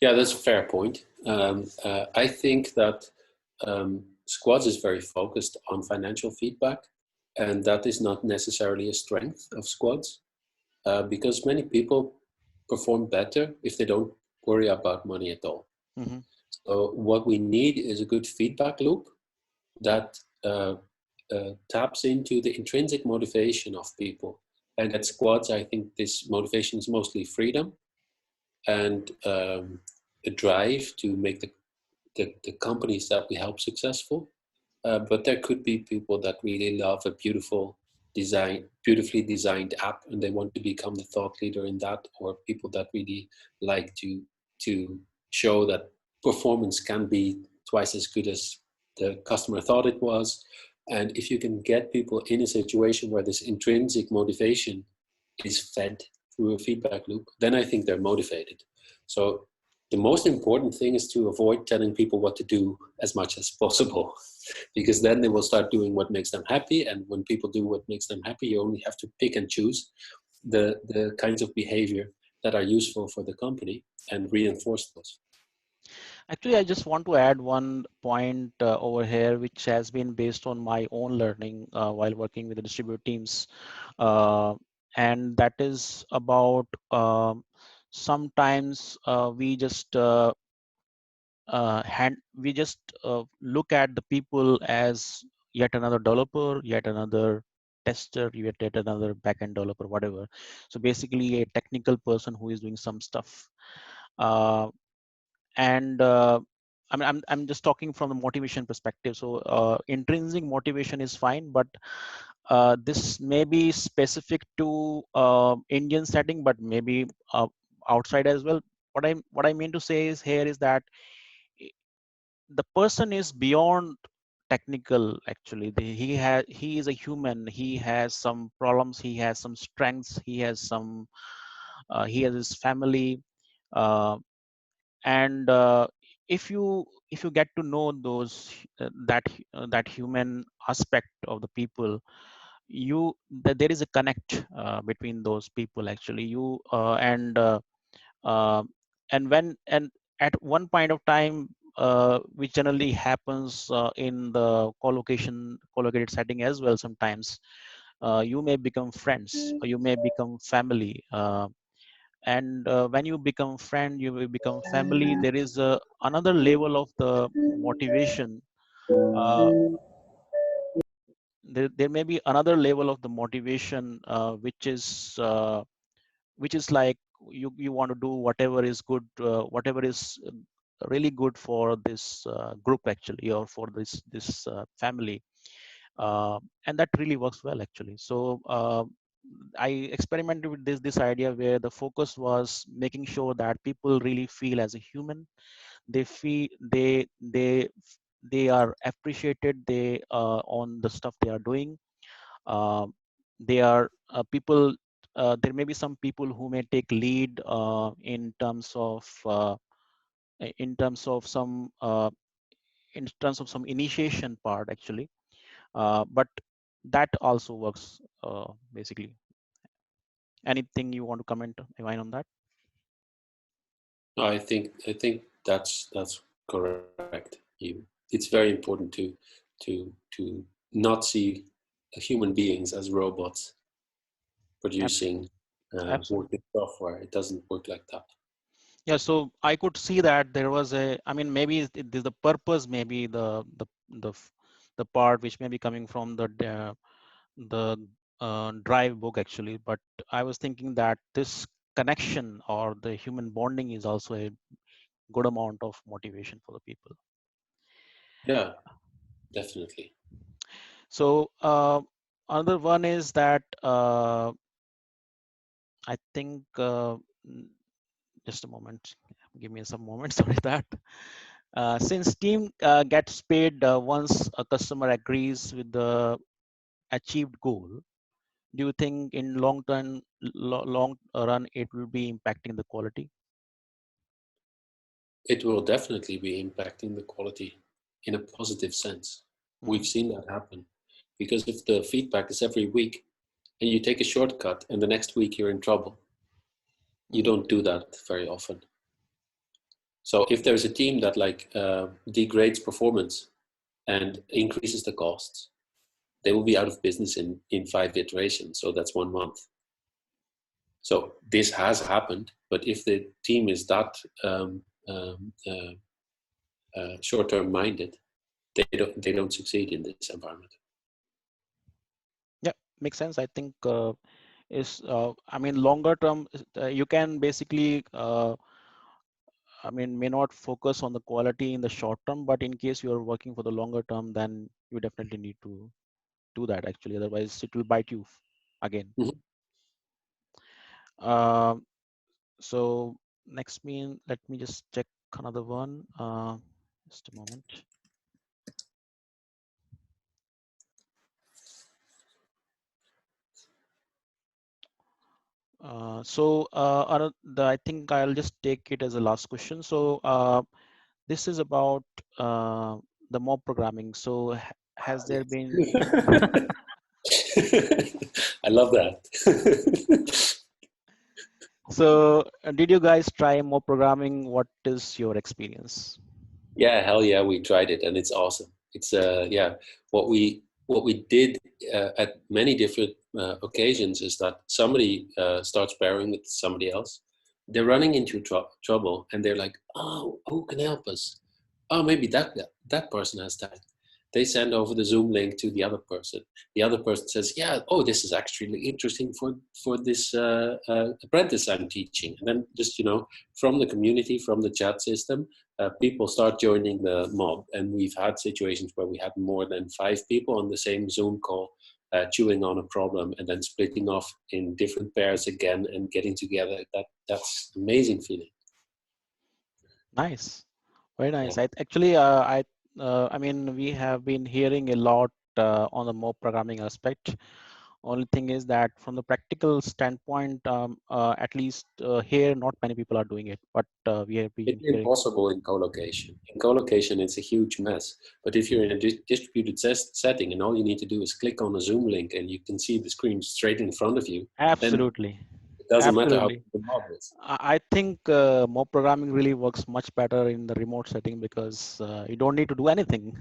Yeah, that's a fair point. I think that Squads is very focused on financial feedback, and that is not necessarily a strength of Squads, because many people perform better if they don't worry about money at all. Hmm. So, what we need is a good feedback loop that taps into the intrinsic motivation of people. And at Squads, I think this motivation is mostly freedom and a drive to make the companies that we help successful. But there could be people that really love a beautifully designed app, and they want to become the thought leader in that, or people that really like to show that performance can be twice as good as the customer thought it was. And if you can get people in a situation where this intrinsic motivation is fed through a feedback loop, then I think they're motivated. So the most important thing is to avoid telling people what to do as much as possible, because then they will start doing what makes them happy. And when people do what makes them happy, you only have to pick and choose the kinds of behavior that are useful for the company and reinforce those. Actually, I just want to add one point over here, which has been based on my own learning while working with the distributed teams. Uh, and that is about sometimes we just look at the people as yet another developer, yet another tester, yet another backend developer, whatever. So basically a technical person who is doing some stuff. Uh, and I'm just talking from the motivation perspective. So intrinsic motivation is fine, but this may be specific to Indian setting, but maybe outside as well. What I mean to say is here is that the person is beyond technical. Actually, he is a human. He has some problems. He has some strengths. He has his family. Uh, and if you get to know that human aspect of the people, that there is a connect between those people. Actually, you uh, and at one point of time, which generally happens in the collocated setting as well. Sometimes you may become friends, or you may become family. And when you become friend, you will become family. There is another level of the motivation. uh, there may be another level of the motivation, which is like you want to do whatever is good, whatever is really good for this group, actually, or for this family. And that really works well, actually. So I experimented with this idea where the focus was making sure that people really feel as a human. They feel they are appreciated, they on the stuff they are doing. uh, they are people. There may be some people who may take lead in terms of some initiation part, actually. But that also works, basically. Anything you want to comment, Iwein, on that? No, I think that's correct. It's very important to not see human beings as robots producing Absolutely. Absolutely. working software. It doesn't work like that. Yeah, so I could see that there was I mean, maybe it is the purpose, maybe the part which may be coming from the drive book, actually. But I was thinking that this connection or the human bonding is also a good amount of motivation for the people. Yeah, definitely. So another one is that I think just a moment, give me some moments. Sorry that. Since team gets paid once a customer agrees with the achieved goal, do you think in long run it will be impacting the quality? It will definitely be impacting the quality in a positive sense. Hmm. We've seen that happen. Because if the feedback is every week and you take a shortcut and the next week you're in trouble, you Hmm. don't do that very often. So if there's a team that degrades performance and increases the costs, they will be out of business in 5 iterations. So that's 1 month. So this has happened, but if the team is that short-term minded, they don't succeed in this environment. Yeah, makes sense. I think I mean, longer term, you can basically I mean, may not focus on the quality in the short term, but in case you are working for the longer term, then you definitely need to do that, actually. Otherwise, it will bite you again. Mhm. Uh, so let me just check another one. Just a moment. I think I'll just take it as a last question. So this is about uh, the mob programming. So has there Yes. been I love that. so did you guys try mob programming? What is your experience? Yeah, hell yeah, we tried it, and it's awesome. It's yeah, what we did at many different occasions is that somebody starts pairing with somebody else. They're running into trouble, and they're like, "Oh, who can help us? Oh, maybe that person has time." They send over the Zoom link to the other person. The other person says, "Yeah, oh, this is actually interesting for this apprentice I'm teaching." And then just from the community, from the chat system, people start joining the mob, and we've had situations where we had more than 5 people on the same Zoom call, chewing on a problem and then splitting off in different pairs again and getting together. That's amazing feeling. Nice, very Yeah, nice. I mean, we have been hearing a lot on the mob programming aspect. Only thing is that from the practical standpoint, at least here, not many people are doing it, but we have been it's hearing. impossible in co-location. In co-location, it's a huge mess. But if you're in a distributed setting and all you need to do is click on a Zoom link and you can see the screen straight in front of you, then Absolutely, it doesn't matter how absolutely. big the mob is. I think mob programming really works much better in the remote setting because you don't need to do anything.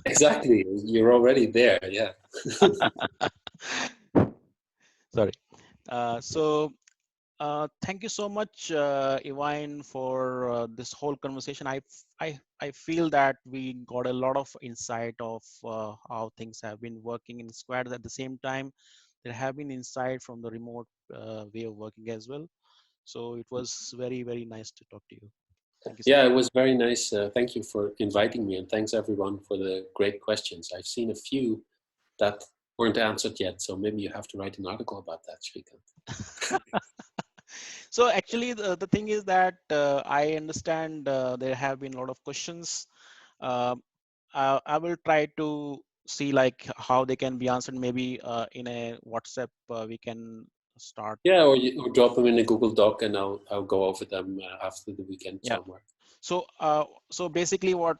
Exactly, you're already there. Yeah. Sorry. Thank you so much, Iwein, for this whole conversation. I feel that we got a lot of insight of how things have been working in squads. At the same time, there have been insight from the remote way of working as well. So it was very, very nice to talk to you. Thank you so Yeah, much. it was very nice. Thank you for inviting me, and thanks everyone for the great questions. I've seen a few that weren't answered yet, so maybe you have to write an article about that, Shrikant. So actually, the thing is that I understand there have been a lot of questions. Uh, I will try to see like how they can be answered. Maybe in a WhatsApp we can start. Yeah, or drop them in a Google Doc, and I'll go over them after the weekend Yeah. somewhere. So basically, what